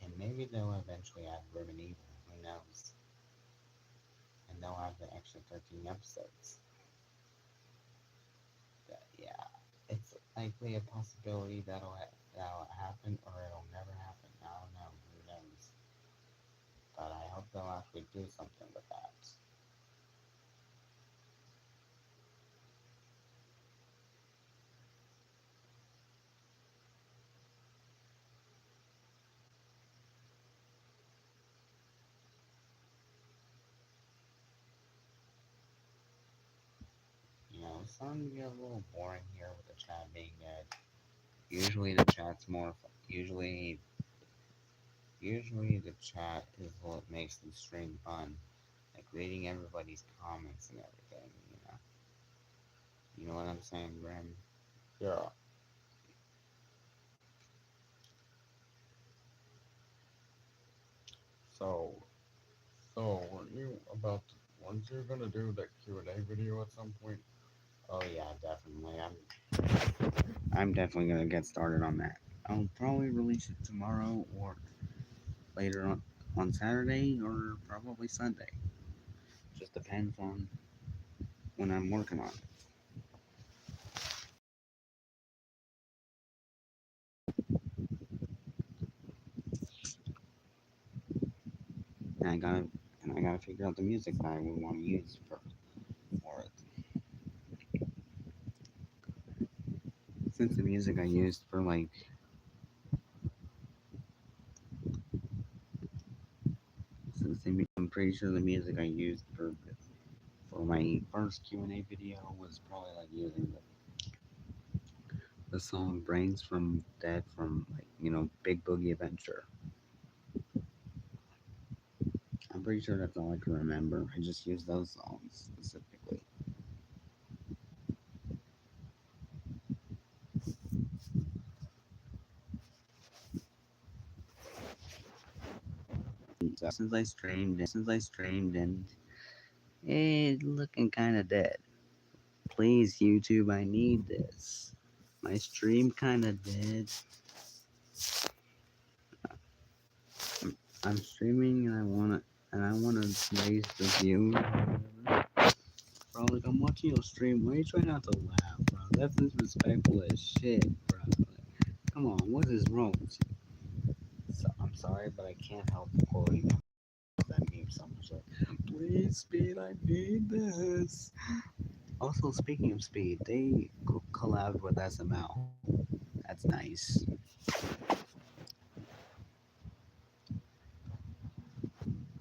And maybe they'll eventually add Grim and Evil, who knows? And they'll have the extra 13 episodes. But yeah, it's likely a possibility that'll happen or it'll never happen. I don't know. Who knows? they'll actually do something with that. It's starting to get a little boring here with the chat being dead. Usually the chat's more. Usually the chat is what makes the stream fun, like reading everybody's comments and everything. You know what I'm saying, Grim? Yeah. So, weren't you gonna do that Q&A video at some point? Oh yeah, definitely. I'm definitely gonna get started on that. I'll probably release it tomorrow or later on Saturday or probably Sunday. Just depends on when I'm working on it. And I gotta figure out the music that I would want to use for it. Since the music I used for I'm pretty sure the music I used for my first Q&A video was probably like using the song Brains from Dead from Big Boogie Adventure. I'm pretty sure that's all I can remember. I just used those songs specifically. So since I streamed and it's looking kind of dead. Please, YouTube, I need this. My stream kind of dead. I'm streaming and I wanna raise the view. Bro, like I'm watching your stream. Why are you trying not to laugh, bro? That's disrespectful as shit, bro. Like, come on, what is wrong with you? So, I'm sorry, but I can't help quoting that meme so much. Like, please, Speed, I need this. Also, speaking of Speed, they collabed with SML. That's nice.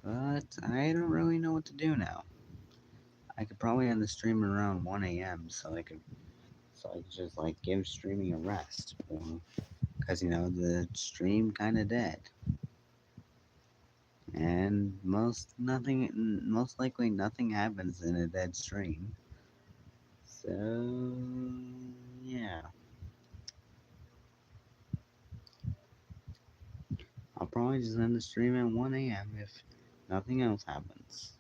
But I don't really know what to do now. I could probably end the stream around 1 a.m. so I could just like give streaming a rest, because the stream kind of dead, and most likely nothing happens in a dead stream. So yeah, I'll probably just end the stream at 1 a.m. if nothing else happens.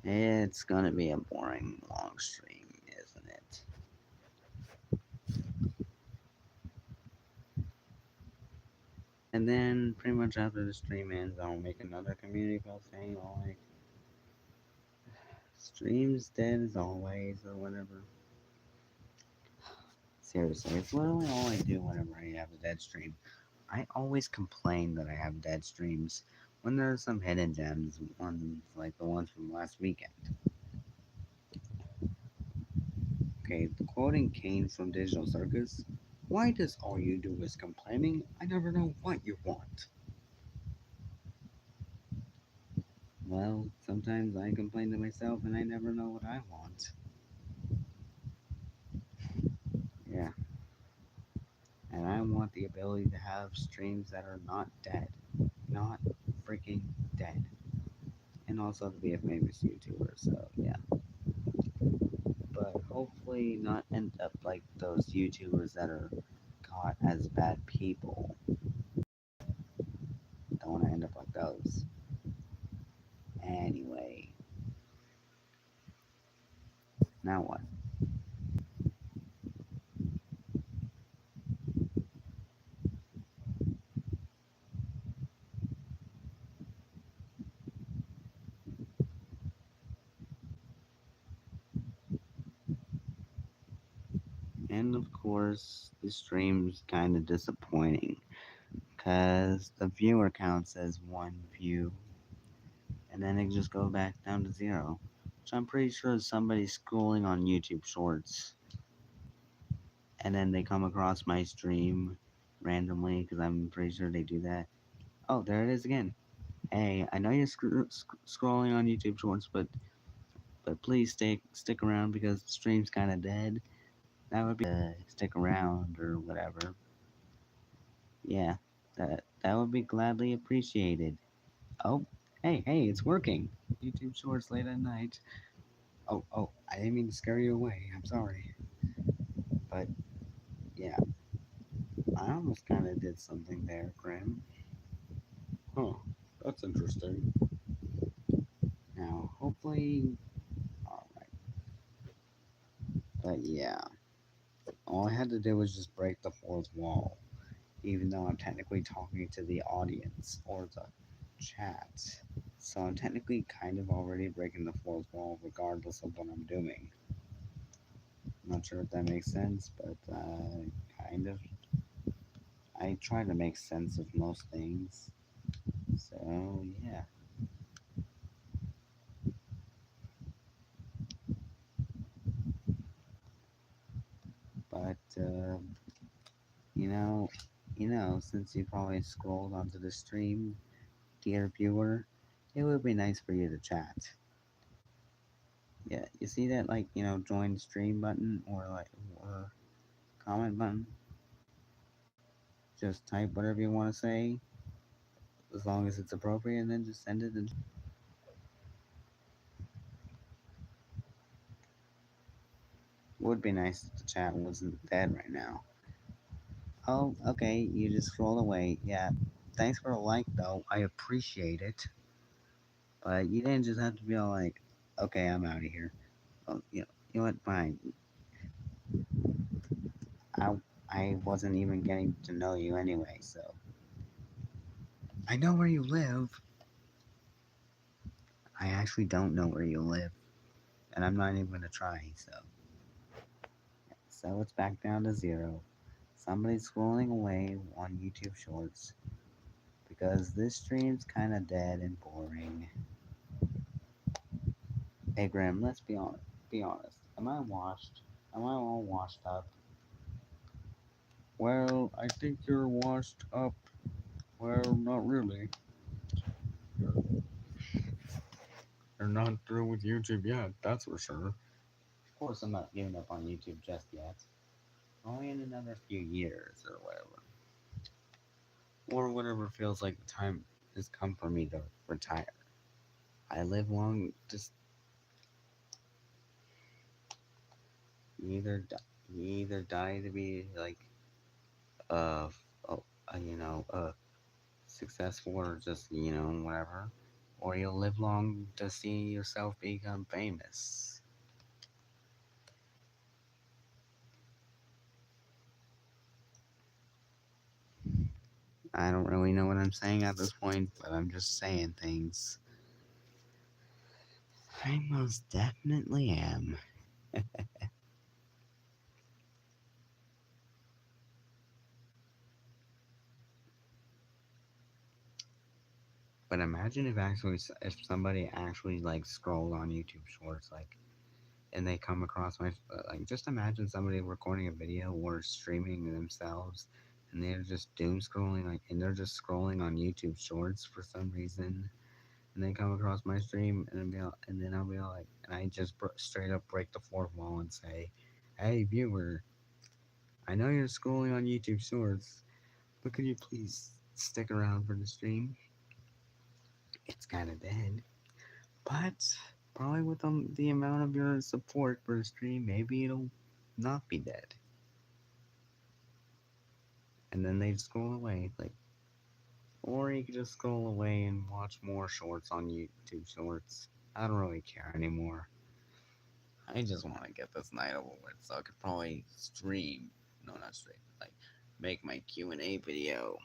It's gonna be a boring long stream, isn't it? And then pretty much after the stream ends, I'll make another community post saying like streams dead as always or whatever. Seriously, it's literally all I do whenever I have a dead stream. I always complain that I have dead streams when there are some hidden gems, ones like the ones from last weekend. Okay, the quoting Kane from Digital Circus. Why does all you do is complaining? I never know what you want. Well, sometimes I complain to myself and I never know what I want. Yeah. And I want the ability to have streams that are not dead. Not freaking dead. And also to be a famous YouTuber, so yeah. But hopefully not end up like those YouTubers that are caught as bad people. Don't want to end up like those. Anyway. Now what? And of course, the stream's kind of disappointing because the viewer count says 1 view, and then it just goes back down to 0. So I'm pretty sure somebody's scrolling on YouTube Shorts, and then they come across my stream randomly, because I'm pretty sure they do that. Oh, there it is again. Hey, I know you're scrolling on YouTube Shorts, but please stick around because the stream's kind of dead. That would be stick around or whatever. Yeah, that would be gladly appreciated. Oh, hey, it's working. YouTube Shorts late at night. Oh, I didn't mean to scare you away. I'm sorry, but yeah, I almost kind of did something there, Grim. Huh. That's interesting. Now, hopefully, all right. But yeah, all I had to do was just break the fourth wall, even though I'm technically talking to the audience or the chat. So I'm technically kind of already breaking the fourth wall regardless of what I'm doing. Not sure if that makes sense, but kind of. I try to make sense of most things. So yeah. But you know, since you probably scrolled onto the stream, dear viewer, it would be nice for you to chat. Yeah, you see that, like, join stream button or comment button? Just type whatever you want to say, as long as it's appropriate, and then just send it. And would be nice if the chat wasn't dead right now. Oh, okay, you just scrolled away. Yeah, thanks for the like, though. I appreciate it. But you didn't just have to be all like, okay, I'm out of here. Well, you know what? Fine. I I wasn't even getting to know you anyway, so I know where you live. I actually don't know where you live, and I'm not even gonna try. So it's back down to 0. Somebody's scrolling away on YouTube Shorts because this stream's kind of dead and boring. Hey Graham, let's be honest. Be honest. Am I washed? Am I all washed up? Well, I think you're washed up. Well, not really. You're not through with YouTube yet, that's for sure. Of course, I'm not giving up on YouTube just yet. Only in another few years or whatever. Or whatever feels like the time has come for me to retire. I live long, just you either die to be like uh, successful or just whatever, or you'll live long to see yourself become famous. I don't really know what I'm saying at this point, but I'm just saying things. I most definitely am. But imagine if somebody actually like scrolled on YouTube Shorts, like, and they come across my like, just imagine somebody recording a video or streaming themselves, and they're just doom scrolling, like, and they're just scrolling on YouTube Shorts for some reason, and they come across my stream, and then I'll be all like, and I just straight up break the fourth wall and say, "Hey viewer, I know you're scrolling on YouTube Shorts, but could you please stick around for the stream? It's kind of dead." But probably with the amount of your support for the stream, maybe it'll not be dead. And then they scroll away, like, or you could just scroll away and watch more shorts on YouTube Shorts. I don't really care anymore. I just want to get this night over with, so I could probably stream. No, not stream. Like, make my Q&A video.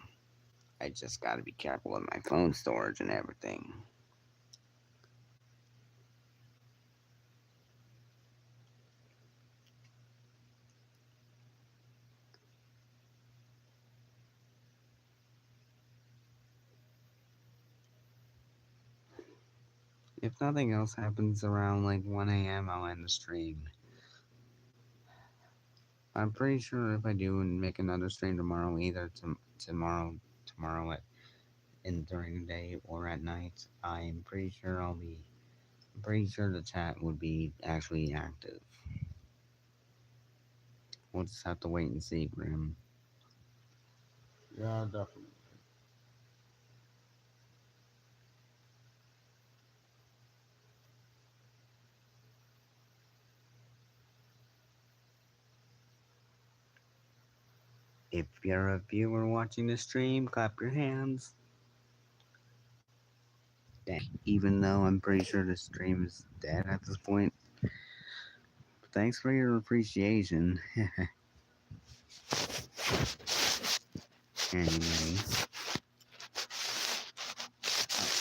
I just gotta be careful with my phone storage and everything. If nothing else happens around like 1 a.m., I'll end the stream. I'm pretty sure if I do make another stream tomorrow, either tomorrow at during the day or at night, I'm pretty sure the chat would be actually active. We'll just have to wait and see, Grim. Yeah, definitely. If you're a viewer watching the stream, clap your hands. Even though I'm pretty sure the stream is dead at this point. Thanks for your appreciation. Anyway.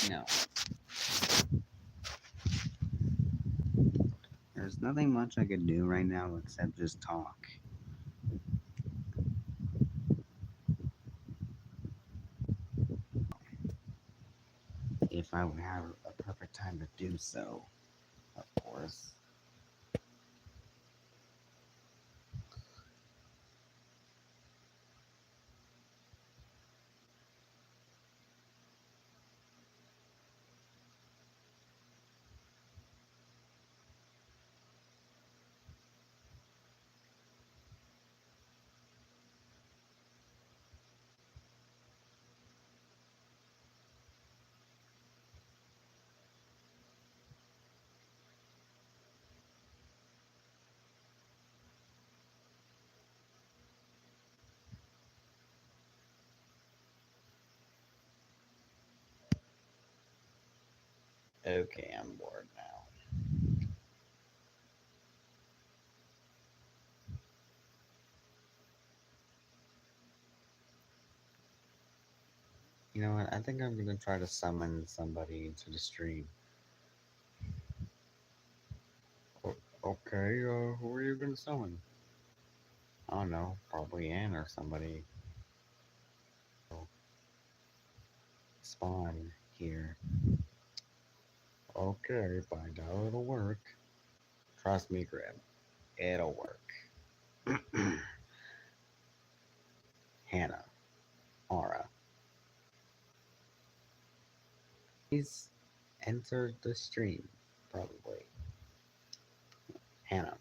No. There's nothing much I could do right now except just talk. If I would have a perfect time to do so, of course. Okay, I'm bored now. You know what? I think I'm gonna try to summon somebody into the stream. Okay, who are you gonna summon? I don't know, probably Ann or somebody. Spawn here. Okay, by now it'll work. Trust me, Grim. It'll work. Hannah. Aura. He's entered the stream, probably. Hannah.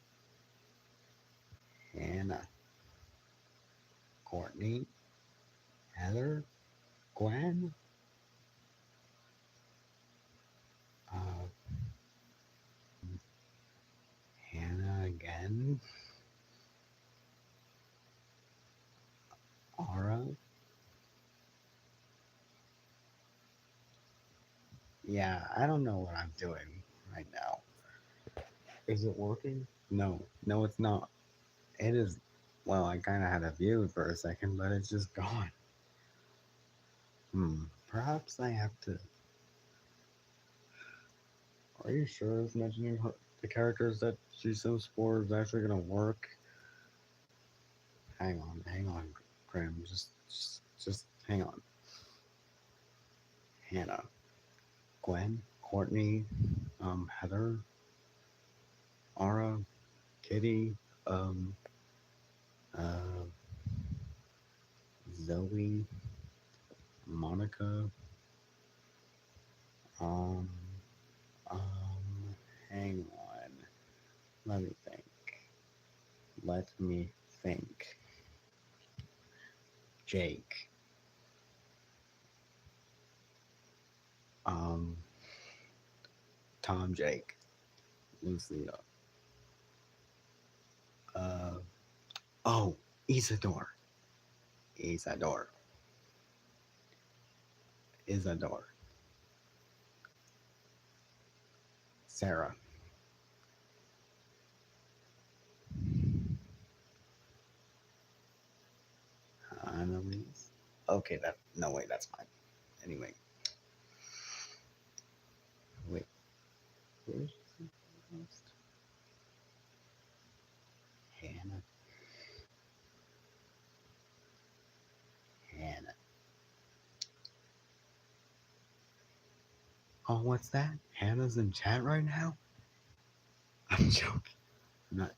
Courtney. Heather. Gwen. Uh, Hannah again. Aura. Yeah, I don't know what I'm doing right now. Is it working? No, it's not. It is. Well, I kind of had a view for a second, but it's just gone. Perhaps I have to. Are you sure it's mentioning the characters that she sews for is actually gonna work? Hang on, Grim. Just hang on. Hannah, Gwen, Courtney, Heather, Aura, Kitty, uh, Zoe, Monica, um, hang on. Let me think. Let me think. Jake. Tom Jake. Lucia. Oh, Isadore. Isadore. Sarah. Annalise. Okay, no wait, that's fine. Anyway. Wait. Where's the list? Hannah. Oh, what's that? Hannah's in chat right now? I'm joking. I'm not.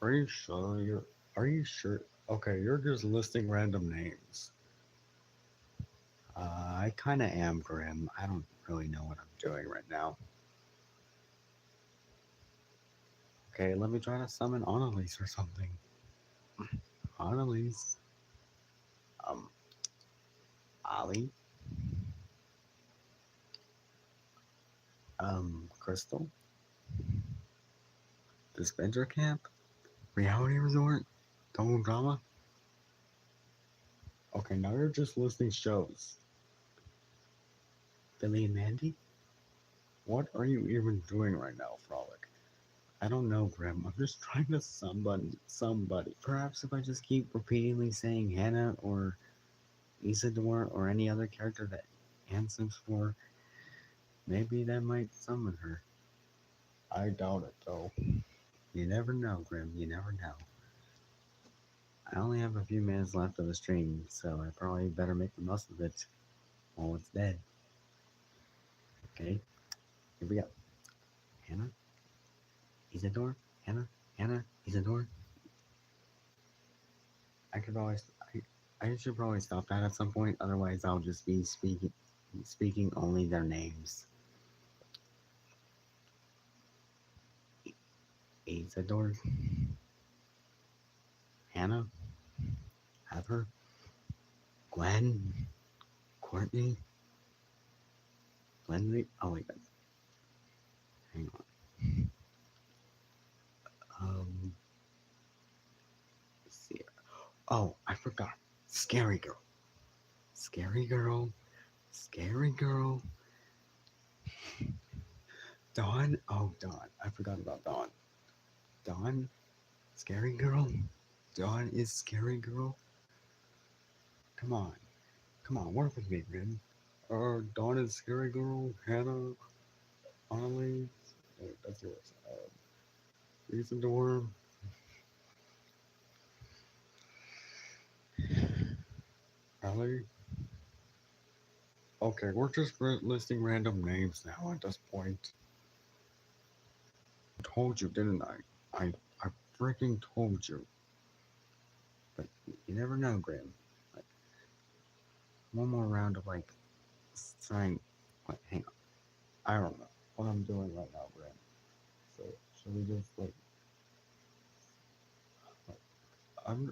Are you sure you're? Are you sure? Okay, you're just listing random names. I kind of am, Grim. I don't really know what I'm doing right now. Okay, let me try to summon Annalise or something. Annalise. Um, Ali. Crystal. Dispenser Camp. Reality Resort. Total Drama. Okay, now you're just listing shows. Billy and Mandy. What are you even doing right now, Frolic? I don't know, Grim. I'm just trying to somebody. Perhaps if I just keep repeatedly saying Hannah or Isadora or any other character that answers for, maybe that might summon her. I doubt it, though. You never know, Grim. You never know. I only have a few minutes left of the stream, so I probably better make the most of it while it's dead. Okay, here we go. Hannah, Isadora, Hannah, Isadora. I could always, I should probably stop that at some point. Otherwise, I'll just be speaking only their names. Isadora, Hannah, Heather, Gwen, Courtney, Lindsay. Oh wait, hang on. Let's see. Oh, I forgot. Scary girl. Scary girl. Scary girl. Dawn. Oh, Dawn. I forgot about Dawn. Dawn. Scary girl. Dawn is scary girl. Come on. Come on, work with me, man. Dawn is scary girl. Hannah. Annalise. Wait, that's yours. Isadora. Ellie. Okay, we're just listing random names now at this point. I told you, didn't I? I freaking told you. But you never know, Graham. Like, one more round of like trying. Wait, hang on. I don't know what I'm doing right now, Graham. So should we just like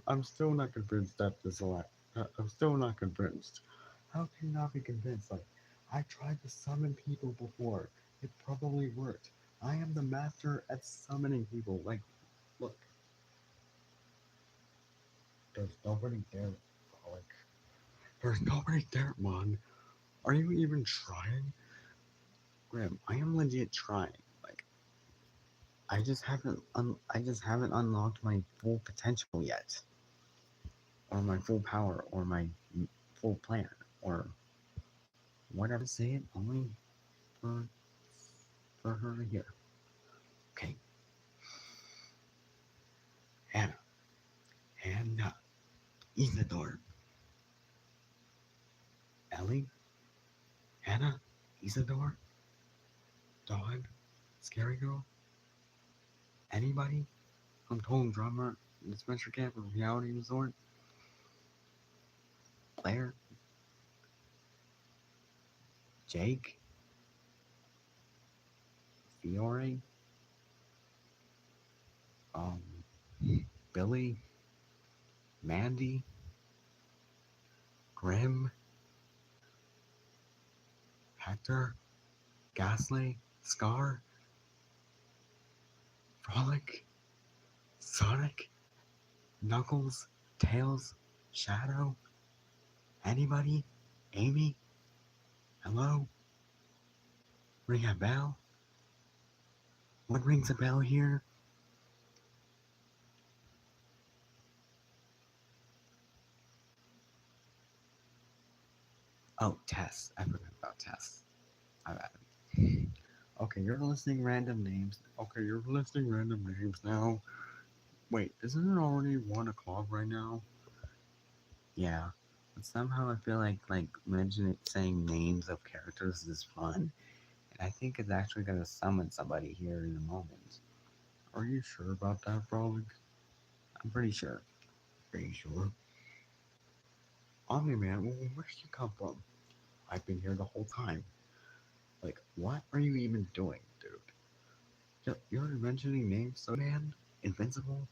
I'm still not convinced that this elect. I'm still not convinced. How can you not be convinced? Like, I tried to summon people before. It probably worked. I am the master at summoning people. Like, look, there's nobody there. Like, there's nobody there, man. Are you even trying? Grim, I am legit trying. Like, I just haven't unlocked my full potential yet, or my full power, or my full plan, or whatever. Say it only for her to hear. Okay, Hannah, Hannah, Isadora, Ellie, Hannah, Isadora, Dawn, Scary Girl, anybody from Total Drama, Adventure Camp, or Reality Resort, Claire, Jake, Fiore, um, Billy, Mandy, Grim, Hector, Ghastly, Scar, Frolic, Sonic, Knuckles, Tails, Shadow, anybody, Amy, hello, ring a bell? What rings a bell here? Oh, Tess. I forgot about Tess. My bad. Okay, you're listing random names. Okay, you're listing random names now. Wait, isn't it already 1 o'clock right now? Yeah. But somehow I feel like mentioning saying names of characters is fun. And I think it's actually gonna summon somebody here in a moment. Are you sure about that, Frolic? I'm pretty sure. Are you sure? Omni Man, where did you come from? I've been here the whole time. Like, what are you even doing, dude? You're mentioning names, so man, Invincible,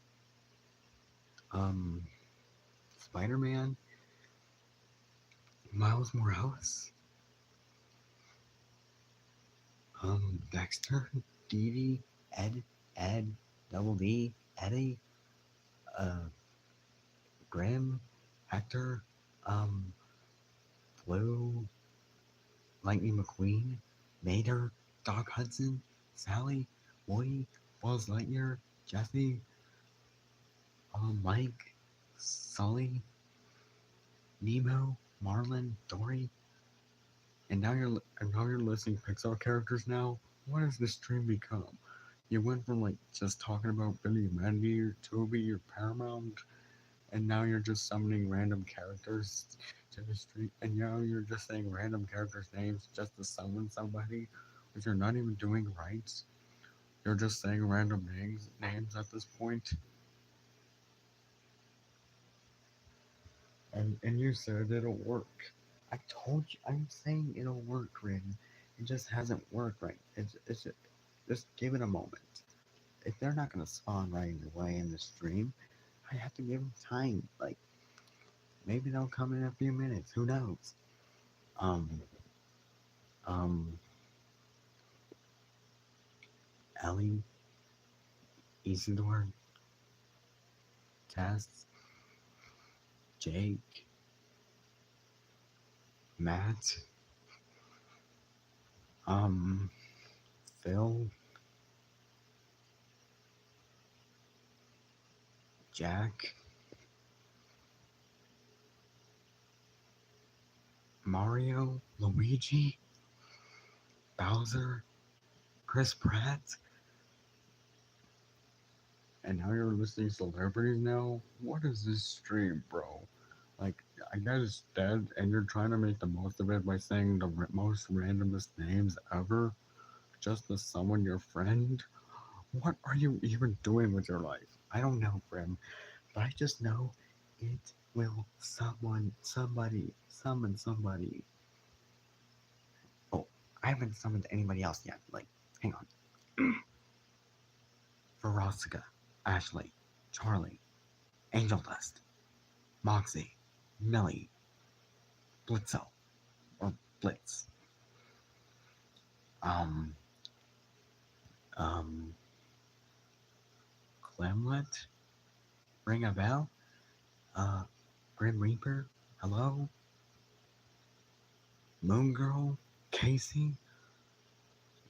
um, Spider Man, Miles Morales, Dexter, Dee Dee, Ed, Double D, Eddie, uh, Grim, Hector, um, Blue, Lightning McQueen, Mater, Doc Hudson, Sally, Woody, Buzz Lightyear, Jesse, Mike, Sully, Nemo, Marlin, Dory, and now you're listing Pixar characters now. What has this stream become? You went from like just talking about Billy and Mandy or Toby or Paramount, and now you're just summoning random characters to the street, and now you're just saying random characters' names just to summon somebody, which you're not even doing right. You're just saying random names at this point. And you said it'll work. I told you, I'm saying it'll work, Rin. It just hasn't worked right. It's just give it a moment. If they're not gonna spawn right away in the stream, I have to give them time. Like maybe they'll come in a few minutes. Who knows? Um, um, Ellie, Isidore, Tess, Jake, Matt, um, Phil, Jack, Mario, Luigi, Bowser, Chris Pratt, and now you're listing celebrities now? What is this stream, bro? Like, I guess it's dead, and you're trying to make the most of it by saying the most randomest names ever just to summon your friend? What are you even doing with your life? I don't know, Brim, but I just know it will summon somebody. Oh, I haven't summoned anybody else yet. Like, hang on. Verostica, Ashley, Charlie, Angel Dust, Moxie, Millie, Blitzo, or Blitz, um, um, Clemlet, ring a bell, uh, Grim Reaper, hello, Moon Girl, Casey,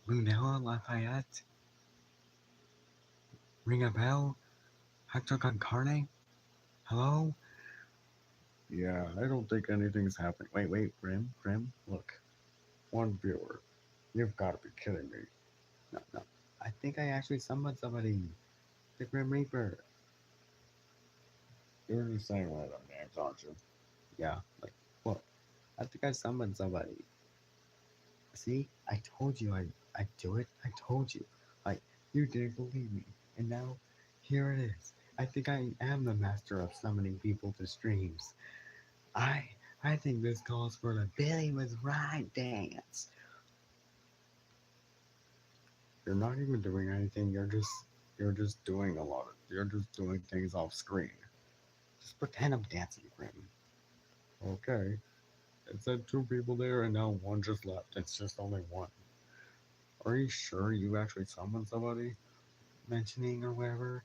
Lunella Lafayette, ring a bell, Hector Concarne, hello. Yeah, I don't think anything's happening. Wait, Grim, look. One viewer. You've got to be kidding me. No, no, I think I actually summoned somebody, the Grim Reaper. You're just saying random names, aren't you? Yeah, like, what? I think I summoned somebody. See, I told you I'd do it. I told you. Like, you didn't believe me. And now, here it is. I think I am the master of summoning people to streams. I I think this calls for the Billy was right dance. You're not even doing anything. You're just doing a lot of. You're just doing things off screen. Just pretend I'm dancing, Grim. Okay. It said two people there, and now one just left. It's just only one. Are you sure you actually summoned somebody? Mentioning or whatever,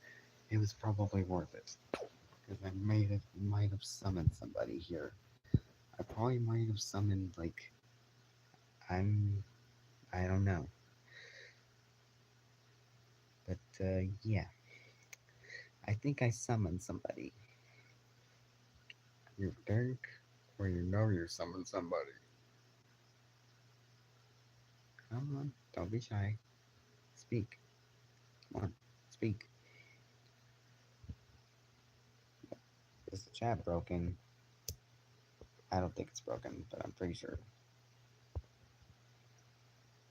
it was probably worth it. Because might have summoned somebody here. I probably might have summoned like I'm I don't know. But yeah. I think I summoned somebody. You think, or you know you summoned somebody? Come on, don't be shy. Speak. Come on, speak. Is the chat broken? I don't think it's broken, but I'm pretty sure.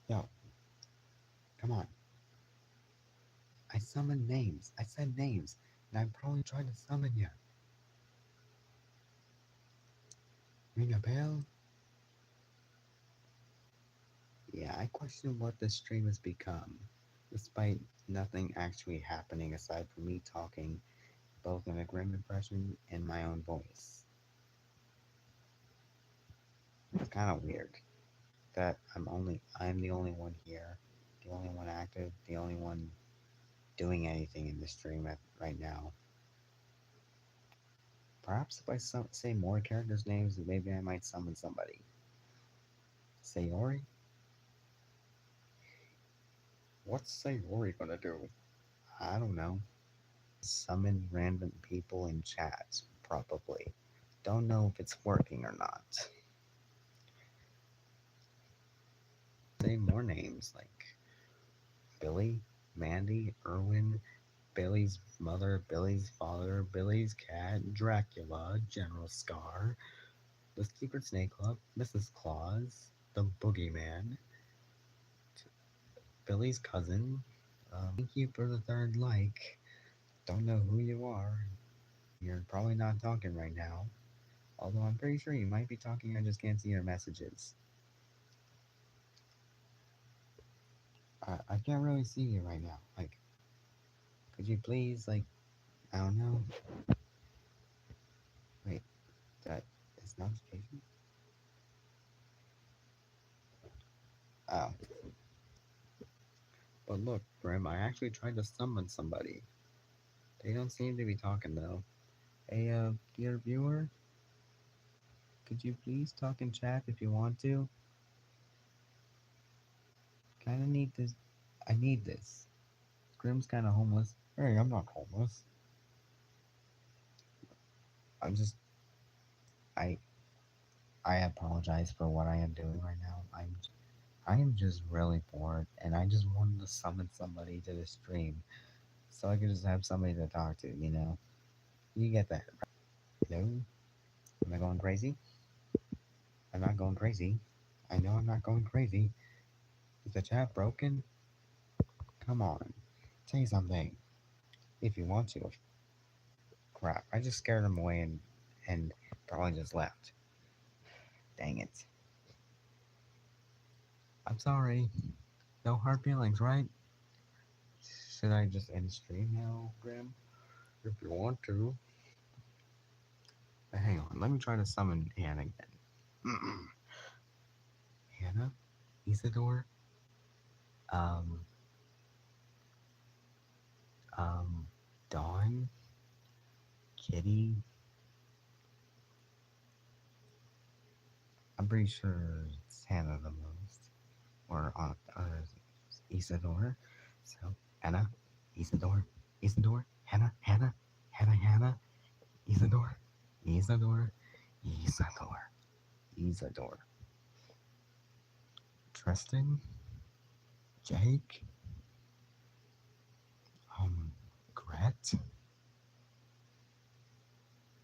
Yo, come on. I summoned names. I said names, and I'm probably trying to summon you. Ring a bell? Yeah, I question what this stream has become, despite nothing actually happening aside from me talking, both in a Grim impression and my own voice. It's kind of weird that I'm the only one here, the only one active, the only one doing anything in the stream right now. Perhaps if I say more characters' names, maybe I might summon somebody. Sayori? What's Sayori gonna do? I don't know. Summon random people in chat, probably. Don't know if it's working or not. Say more names like Billy, Mandy, Erwin, Billy's mother, Billy's father, Billy's cat, Dracula, General Scar, the Secret Snake Club, Mrs. Claus, the Boogeyman, Billy's cousin. Thank you for the third like. Don't know who you are. You're probably not talking right now. Although I'm pretty sure you might be talking, I just can't see your messages. I can't really see you right now. Like, could you please, like, I don't know. Wait, that is notification? Oh. But look, Grim, I actually tried to summon somebody. They don't seem to be talking, though. Hey, dear viewer, could you please talk in chat if you want to? Kinda need this. I need this. Grim's kinda homeless. Hey, I'm not homeless. I'm just. I. I apologize for what I am doing right now. I am just really bored, and I just wanted to summon somebody to the stream so I could just have somebody to talk to, you know? You get that, right? No? Am I going crazy? I'm not going crazy. I know I'm not going crazy. Is the chat broken? Come on. Say something. If you want to. Crap. I just scared him away and probably just left. Dang it. I'm sorry. No hard feelings, right? Should I just end stream now, Grim? If you want to. Hang on. Let me try to summon Hannah again. Hannah? Isidore? Um, Dawn? Kitty? I'm pretty sure it's Hannah the most. Or Isidore. So, Hannah, Isidore, Isidore, Hannah, Hannah, Hannah, Hannah, Isidore, Isidore, Isidore, Isidore. Tristan, Jake, Gret.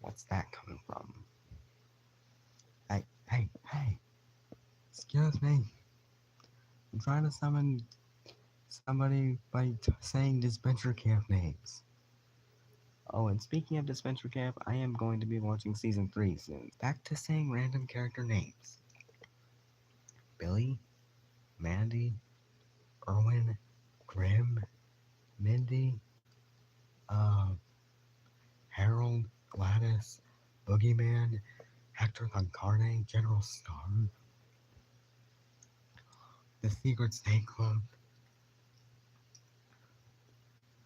What's that coming from? Hey, excuse me. I'm trying to summon somebody by saying Dispenser Camp names. Oh, and speaking of Dispenser Camp, I am going to be watching Season 3 soon. Back to saying random character names. Billy, Mandy, Erwin, Grim, Mindy, Harold, Gladys, Boogeyman, Hector Concarne, General Star, The Secret Snake Club,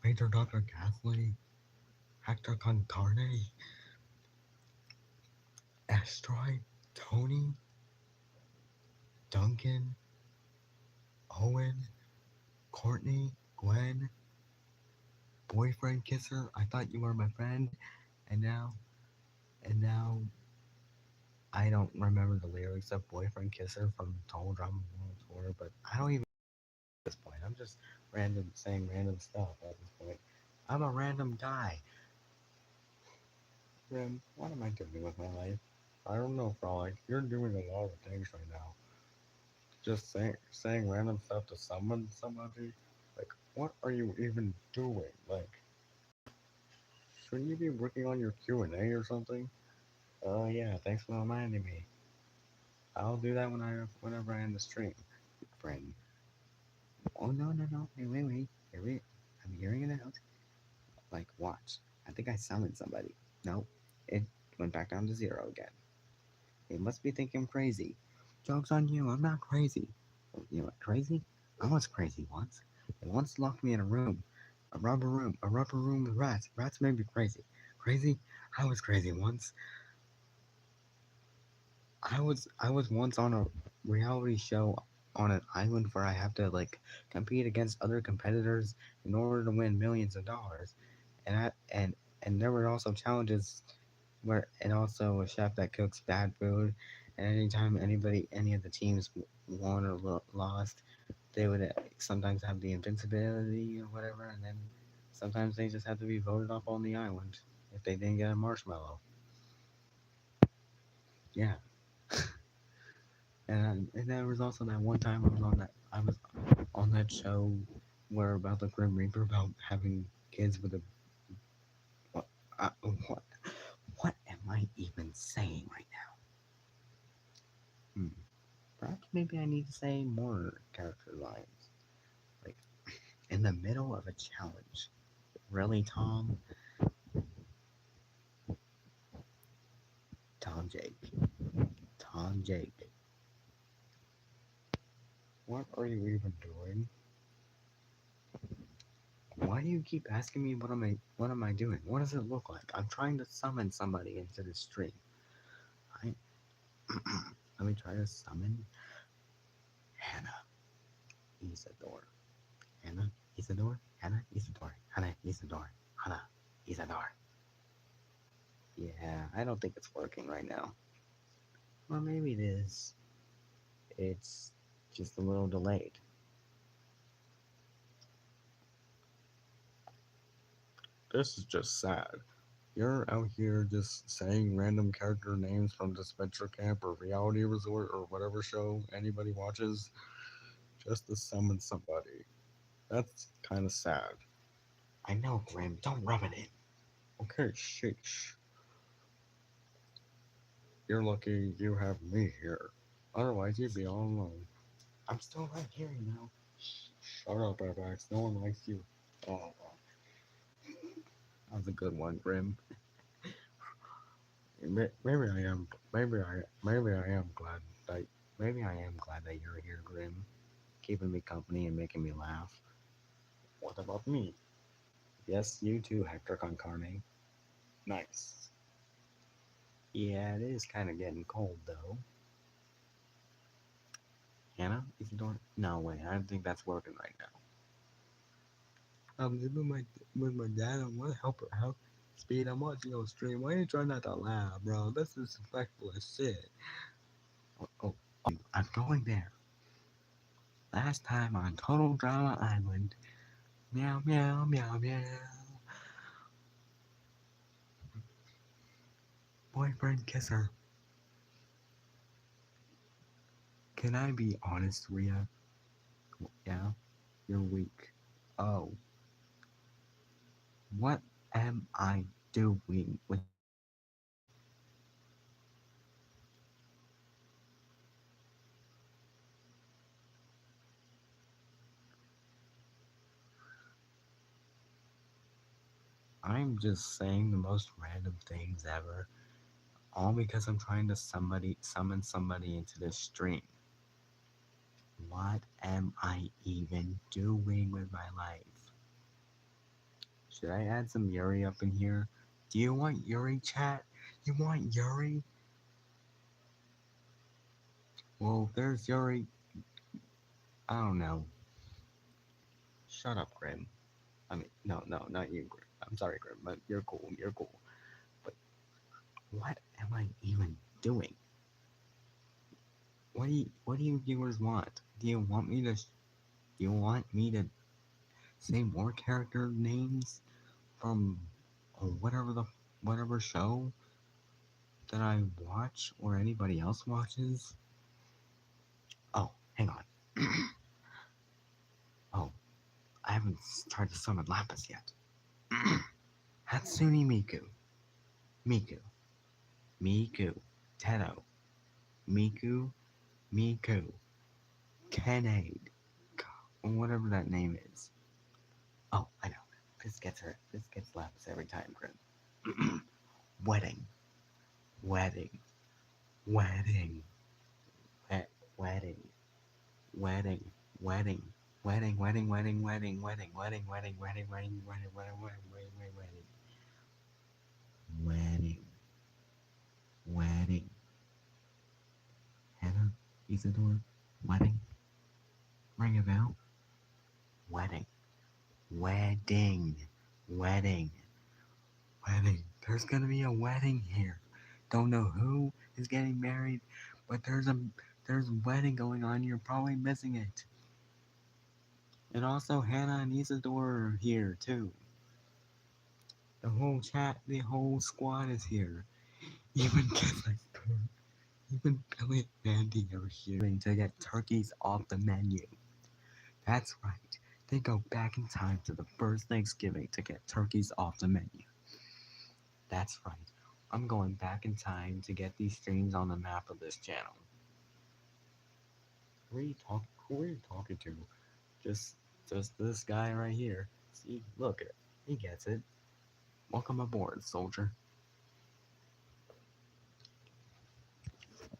Major Dr. Ghastly, Hector Concarne, Asteroid, Tony, Duncan, Owen, Courtney, Gwen, Boyfriend Kisser, I thought you were my friend, and now I don't remember the lyrics of Boyfriend Kisser from Total Drama World Tour, but I don't even at this point. I'm just saying random stuff at this point. I'm a random guy. What am I doing with my life? I don't know, Frolic. You're doing a lot of things right now. Just saying random stuff to summon somebody. Like, what are you even doing? Like, shouldn't you be working on your Q&A or something? Oh yeah, thanks for reminding me. I'll do that whenever I end the stream. Friend. Oh no no no! Wait! Here we. I'm hearing it out. Like, watch. I think I summoned somebody. No, it went back down to zero again. They must be thinking I'm crazy. Joke's on you, I'm not crazy. You know what, crazy? I was crazy once. They once locked me in a room. A rubber room with rats. Rats made me crazy. Crazy? I was crazy once. I was once on a reality show on an island where I have to like compete against other competitors in order to win millions of dollars. And and there were also challenges where and also a chef that cooks bad food. And anytime any of the teams won or lost, they would sometimes have the invincibility or whatever, and then sometimes they just had to be voted off on the island if they didn't get a marshmallow. Yeah, and there was also that one time I was on that show where about the Grim Reaper about having kids with a what what what am I even saying right now? Perhaps maybe I need to say more character lines. Like, in the middle of a challenge. Really, Tom? Tom Jake. Tom Jake. What are you even doing? Why do you keep asking me what am I doing? What does it look like? I'm trying to summon somebody into the stream. I let me try to summon Hannah Isadore. Hannah Isadore? Hannah Isadore. Hannah Isadore. Hannah Isadore. Yeah, I don't think it's working right now. Or maybe it is. It's just a little delayed. This is just sad. You're out here just saying random character names from Dispenser Camp or Reality Resort or whatever show anybody watches just to summon somebody. That's kind of sad. I know, Grim. Don't rub it in. Okay, sheesh. You're lucky you have me here. Otherwise, you'd be all alone. I'm still right here, you know. Shut up, FX. No one likes you. Oh, that was a good one, Grim. Maybe I am. Maybe I am glad that. Maybe I am glad that you're here, Grim, keeping me company and making me laugh. What about me? Yes, you too, Hector Concarne. Nice. Yeah, it is kind of getting cold though. Hannah, if you don't. No way, I don't think that's working right now. I'm living with my dad. I want to help her out. Speed, I'm watching your stream. Why are you trying not to laugh, bro? This is disrespectful as shit. Oh, I'm going there. Last time on Total Drama Island. Meow, meow, meow, meow. Boyfriend kisser. Can I be honest, Ria? Yeah, you're weak. Oh, what am I doing with. I'm just saying the most random things ever, all because I'm trying to summon somebody into this stream. What am I even doing with my life? Should I add some Yuri up in here? Do you want Yuri, chat? You want Yuri? Well, if there's Yuri. I don't know. Shut up, Grim. I mean, no, not you, Grim. I'm sorry, Grim, but you're cool. You're cool. But what am I even doing? What do you viewers want? Do you want me to say more character names from whatever show? that I watch or anybody else watches. Oh, hang on. Oh, I haven't tried to summon Lapis yet. Hatsune Miku. Miku. Miku. Tenno. Miku. Miku. Kenade. Whatever that name is. Oh, I know. This gets her. This gets Lapis every time, Grim. Wedding. Wedding. Wedding. Wedding. Wedding. Wedding. Wedding, wedding, wedding, wedding, wedding, wedding, wedding, wedding, wedding, wedding, wedding, wedding, wedding, wedding. Hannah, Isidore, wedding. Ring a bell. Wedding, wedding, wedding, wedding. There's gonna be a wedding here. Don't know who is getting married, but there's a wedding going on. You're probably missing it. And also Hannah and Isidore are here too. The whole chat, the whole squad is here. Even even Billy and Mandy are here to get turkeys off the menu. That's right. They go back in time to the first Thanksgiving to get turkeys off the menu. That's right. I'm going back in time to get these streams on the map of this channel. Who are you talking to? Just this guy right here. See, look at it. He gets it. Welcome aboard, soldier.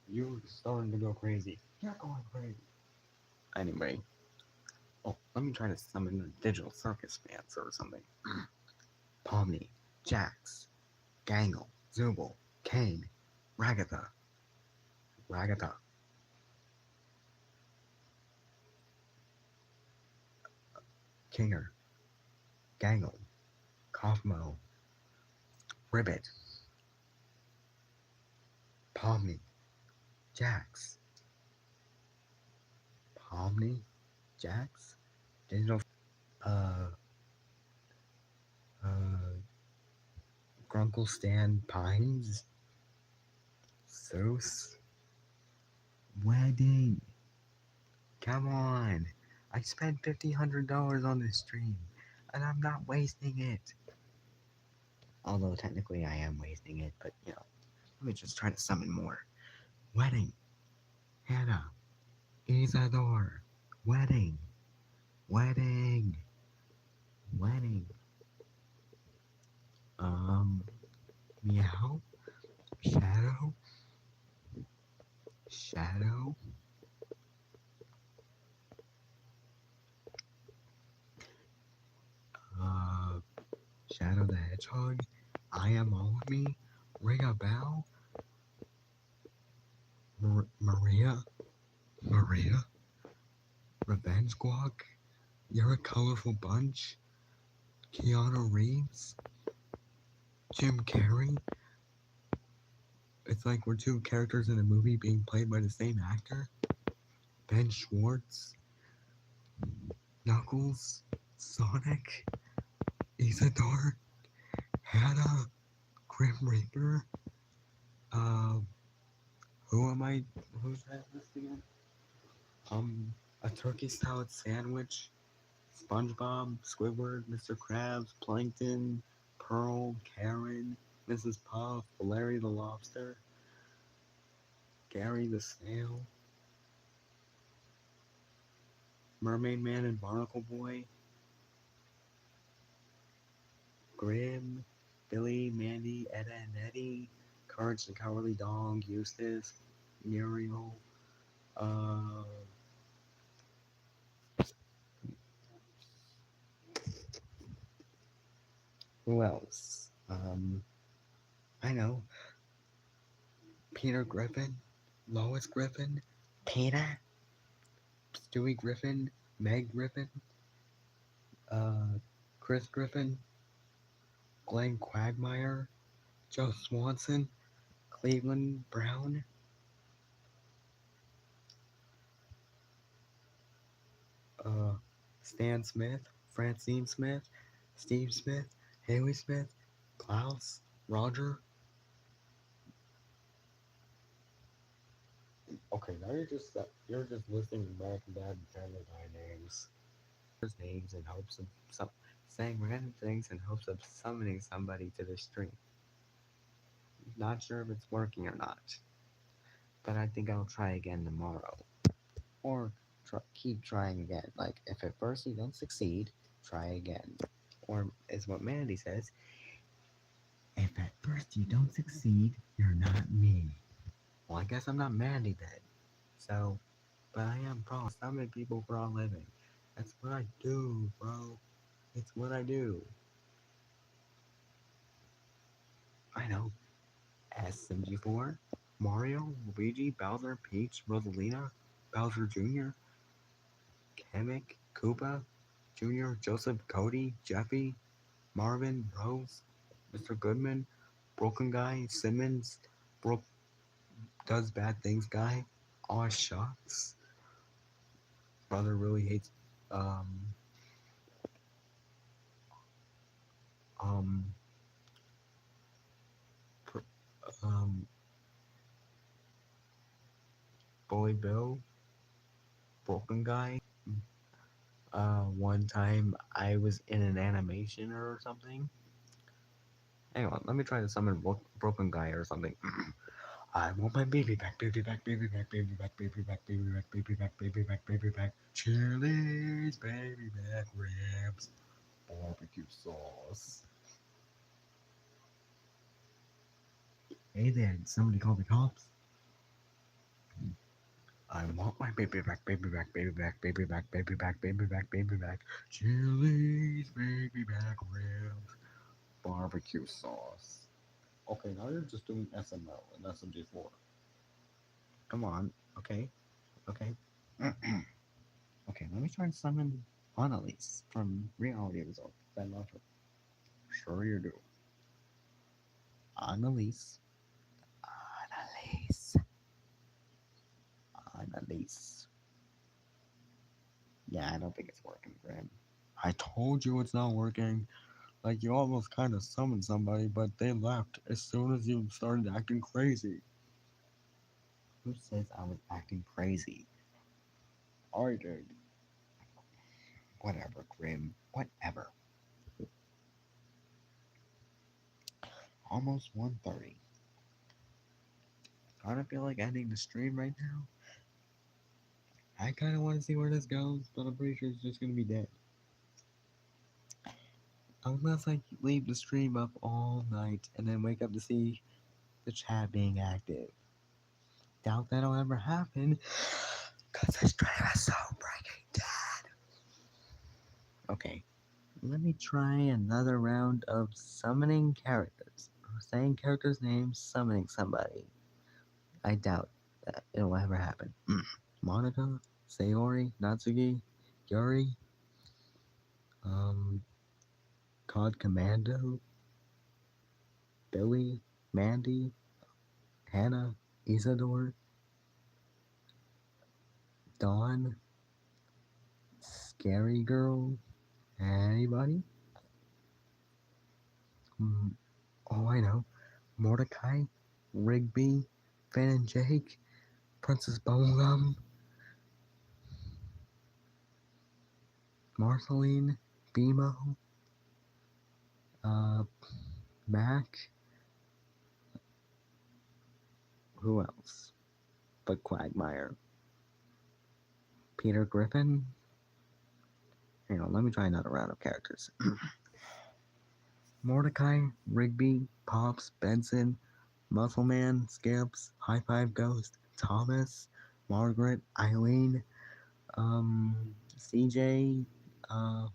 You're starting to go crazy. You're going crazy. Anyway. Oh, let me try to summon a digital circus dance or something. Pomni, Jax, Gangle, Zubul, Kane, Ragatha, Kinger, Gangle, Kaufmo, Ribbit, Pomni, Jax, Pomni, Jax, digital, uh, Grunkle Stan Pines, Soos, Wedding. Come on. I spent $1,500 on this stream, and I'm not wasting it. Although technically I am wasting it, but you know, let me just try to summon more. Wedding. Hannah. Isadore. Wedding. Wedding. Wedding. Meow. Shadow. Shadow. Shadow the Hedgehog. I Am All of Me. Ring a Bell. Maria. Revenge Guac. You're a Colorful Bunch. Keanu Reeves. Jim Carrey. It's like we're two characters in a movie being played by the same actor. Ben Schwartz. Knuckles. Sonic. Isidore. Hannah. Grim Reaper. Who's that list again? A turkey salad sandwich. SpongeBob, Squidward, Mr. Krabs, Plankton, Pearl, Karen, Mrs. Puff, Larry the Lobster, Gary the Snail, Mermaid Man and Barnacle Boy, Grim, Billy, Mandy, Edda and Eddie, Courage the Cowardly Dog, Eustace, Muriel, who else? I know. Peter Griffin, Lois Griffin, Peter, Stewie Griffin, Meg Griffin, Chris Griffin, Glenn Quagmire, Joe Swanson, Cleveland Brown, Stan Smith, Francine Smith, Steve Smith, Haley Smith, Klaus, Roger, Okay, now you're just listing American Dad and Family Guy names. Names in hopes of saying random things in hopes of summoning somebody to the stream. Not sure if it's working or not, but I think I'll try again tomorrow. Or keep trying again. Like, if at first you don't succeed, try again. Or, is what Mandy says, if at first you don't succeed, you're not me. Well, I guess I'm not Mandy then. So, but I am Paul. Summon people for a living. That's what I do, bro. It's what I do. I know. SMG4, Mario, Luigi, Bowser, Peach, Rosalina, Bowser Jr., Kamek, Koopa Jr., Joseph, Cody, Jeffy, Marvin, Rose, Mr. Goodman, Broken Guy, Simmons, Broke Does Bad Things Guy, Aw Shucks, Brother Really Hates, um, um, pr- um, Bully Bill, Broken Guy. One time I was in an animation or something. Hang on, let me try to summon Broken Guy or something. I want my baby back, baby back, baby back, baby back, baby back, baby back, baby back, baby back, baby back. Chili's baby back ribs, barbecue sauce. Hey there, did somebody call the cops? I want my baby back, baby back, baby back, baby back, baby back, baby back, baby back. Chili's baby back ribs, barbecue sauce. Okay, now you're just doing SML and SMG4. Come on, okay, okay. Okay, let me try and summon Annalise from Reality Resort. I love her. Sure you do. Annalise. Annalise. Annalise. Yeah, I don't think it's working for him. I told you it's not working. Like, you almost kind of summoned somebody, but they left as soon as you started acting crazy. Who says I was acting crazy? I did. Whatever, Grim. Whatever. Almost 1:30. Kind of feel like ending the stream right now. I kind of want to see where this goes, but I'm pretty sure it's just going to be dead. Unless I leave the stream up all night and then wake up to see the chat being active. Doubt that'll ever happen, because this stream is so breaking dead. Okay, let me try another round of summoning characters. Saying characters' names, summoning somebody. I doubt that it'll ever happen. Monica, Sayori, Natsuki, Yuri, um, COD Commando, Billy, Mandy, Hannah, Isadore, Dawn, Scary Girl, anybody? Mm, oh, I know. Mordecai, Rigby, Finn and Jake, Princess Bubblegum, Marceline, Bimo, uh, Mac, who else? But Quagmire. Peter Griffin. Hang on, let me try another round of characters. Mordecai, Rigby, Pops, Benson, Muscleman, Skips, High Five Ghost, Thomas, Margaret, Eileen, CJ, uh,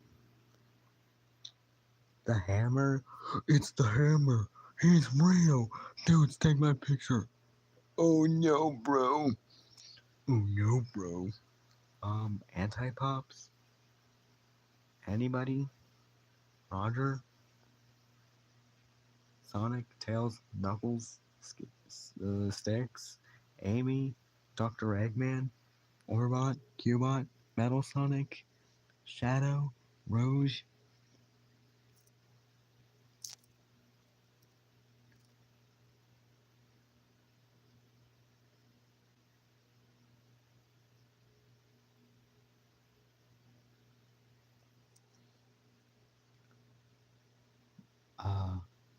the Hammer. It's the Hammer. He's real. Dudes, take my picture. Oh no, bro. Oh no, bro. Anti-Pops? Anybody? Roger? Sonic, Tails, Knuckles, Sticks, Amy, Dr. Eggman, Orbot, Cubot, Metal Sonic, Shadow, Rouge.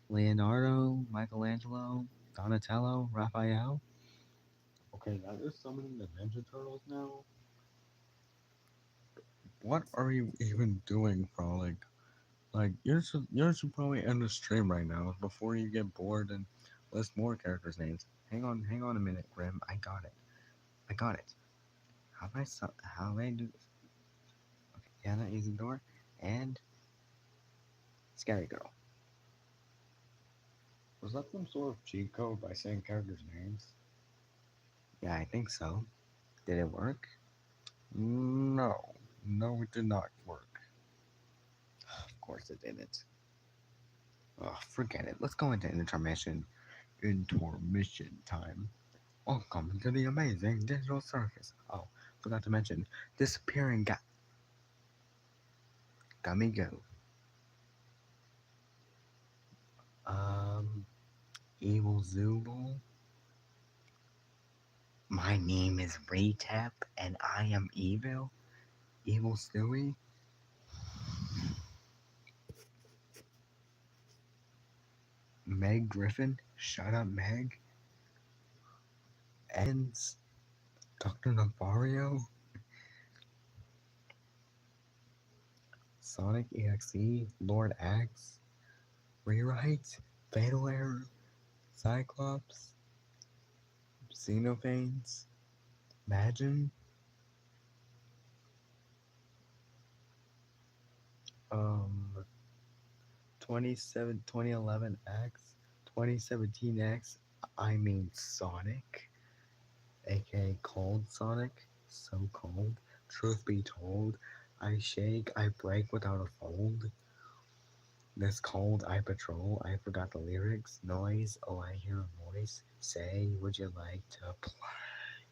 Leonardo, Michelangelo, Donatello, Raphael. Okay, now you're summoning the Ninja Turtles now? What are you even doing, Frolic? Like, you should probably end the stream right now before you get bored and list more characters' names. Hang on a minute, Grim. I got it. I got it. How do I do this? Okay, Anna Isidore and Scary Girl. Was that some sort of cheat code by saying characters' names? Yeah, I think so. Did it work? No. No, it did not work. Of course it didn't. Oh, forget it. Let's go into intermission. Intermission time. Welcome to the amazing digital circus. Oh, forgot to mention, disappearing gummy goo. Um, Evil Zooble. My name is Retep, and I am evil. Evil Stewie. Meg Griffin. Shut up, Meg. Ends. Dr. Nefario. Sonic EXE. Lord Axe. Rewrite. Fatal Error. Cyclops. Xenophanes. Imagine. Um, 2011 X, 2017 X, I mean Sonic, aka Cold Sonic, so cold. Truth be told, I shake, I break without a fold. This cold I patrol, I forgot the lyrics. Noise, oh I hear a voice. Say, would you like to play?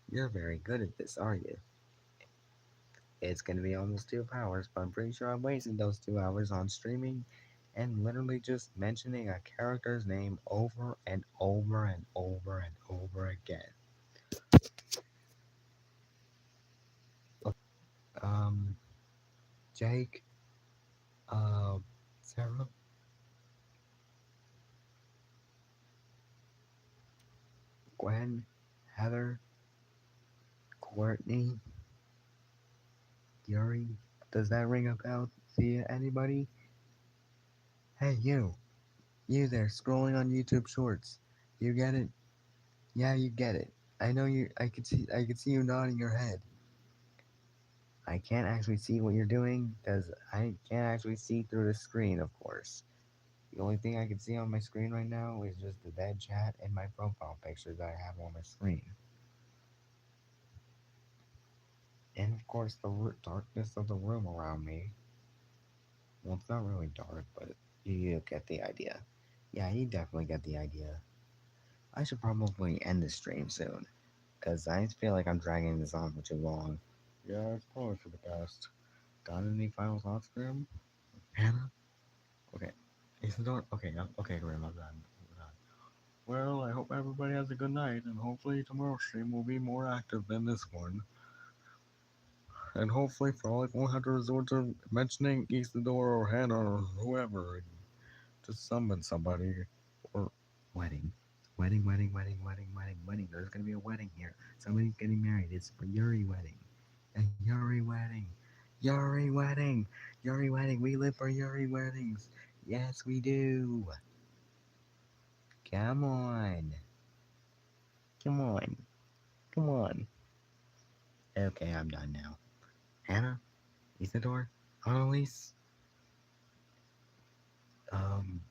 You're very good at this, are you? It's gonna be almost 2 hours, but I'm pretty sure I wasted those 2 hours on streaming and literally just mentioning a character's name over and over and over and over again. Um, Jake, uh, Sarah, Gwen, Heather, Courtney, Yuri. Does that ring a bell to you, anybody? Hey, you there, scrolling on YouTube Shorts. You get it? Yeah, you get it. I know you. I could see you nodding your head. I can't actually see what you're doing because I can't actually see through the screen, of course. The only thing I can see on my screen right now is just the dead chat and my profile picture that I have on my screen. And of course, the darkness of the room around me. Well, it's not really dark, but you get the idea. Yeah, you definitely get the idea. I should probably end the stream soon because I feel like I'm dragging this on for too long. Yeah, it's probably for the best. Got any final thoughts, Grim? Hannah? Okay. Isidore? Okay, okay, Grim, I'm done. Well, I hope everybody has a good night, and hopefully tomorrow's stream will be more active than this one. And hopefully Frolic won't have to resort to mentioning Isidore or Hannah or whoever to summon somebody. Or Wedding. Wedding. There's gonna be a wedding here. Somebody's getting married. It's for Yuri wedding. A Yuri wedding. Yuri wedding. Yuri wedding. We live for Yuri weddings. Yes, we do. Come on. Come on. Come on. Okay, I'm done now. Hannah? Isidore? Annalise? Um,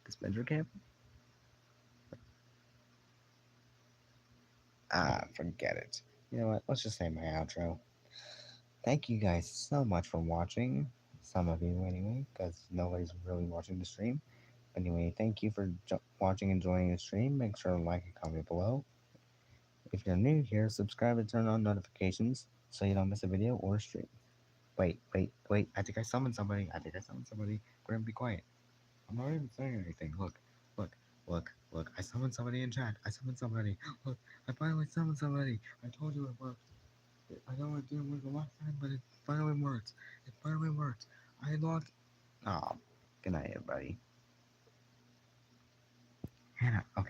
the Spencer camp? Forget it. You know what? Let's just say my outro. Thank you guys so much for watching. Some of you, anyway, because nobody's really watching the stream. Anyway, thank you for watching and joining the stream. Make sure to like and comment below. If you're new here, subscribe and turn on notifications so you don't miss a video or a stream. Wait. I think I summoned somebody. Grim, be quiet. I'm not even saying anything. Look. I summoned somebody in chat. I summoned somebody. Look, I finally summoned somebody. I told you it worked. I know it didn't work the last time, but it finally worked. I logged. Oh, Good night, everybody. Hannah, okay.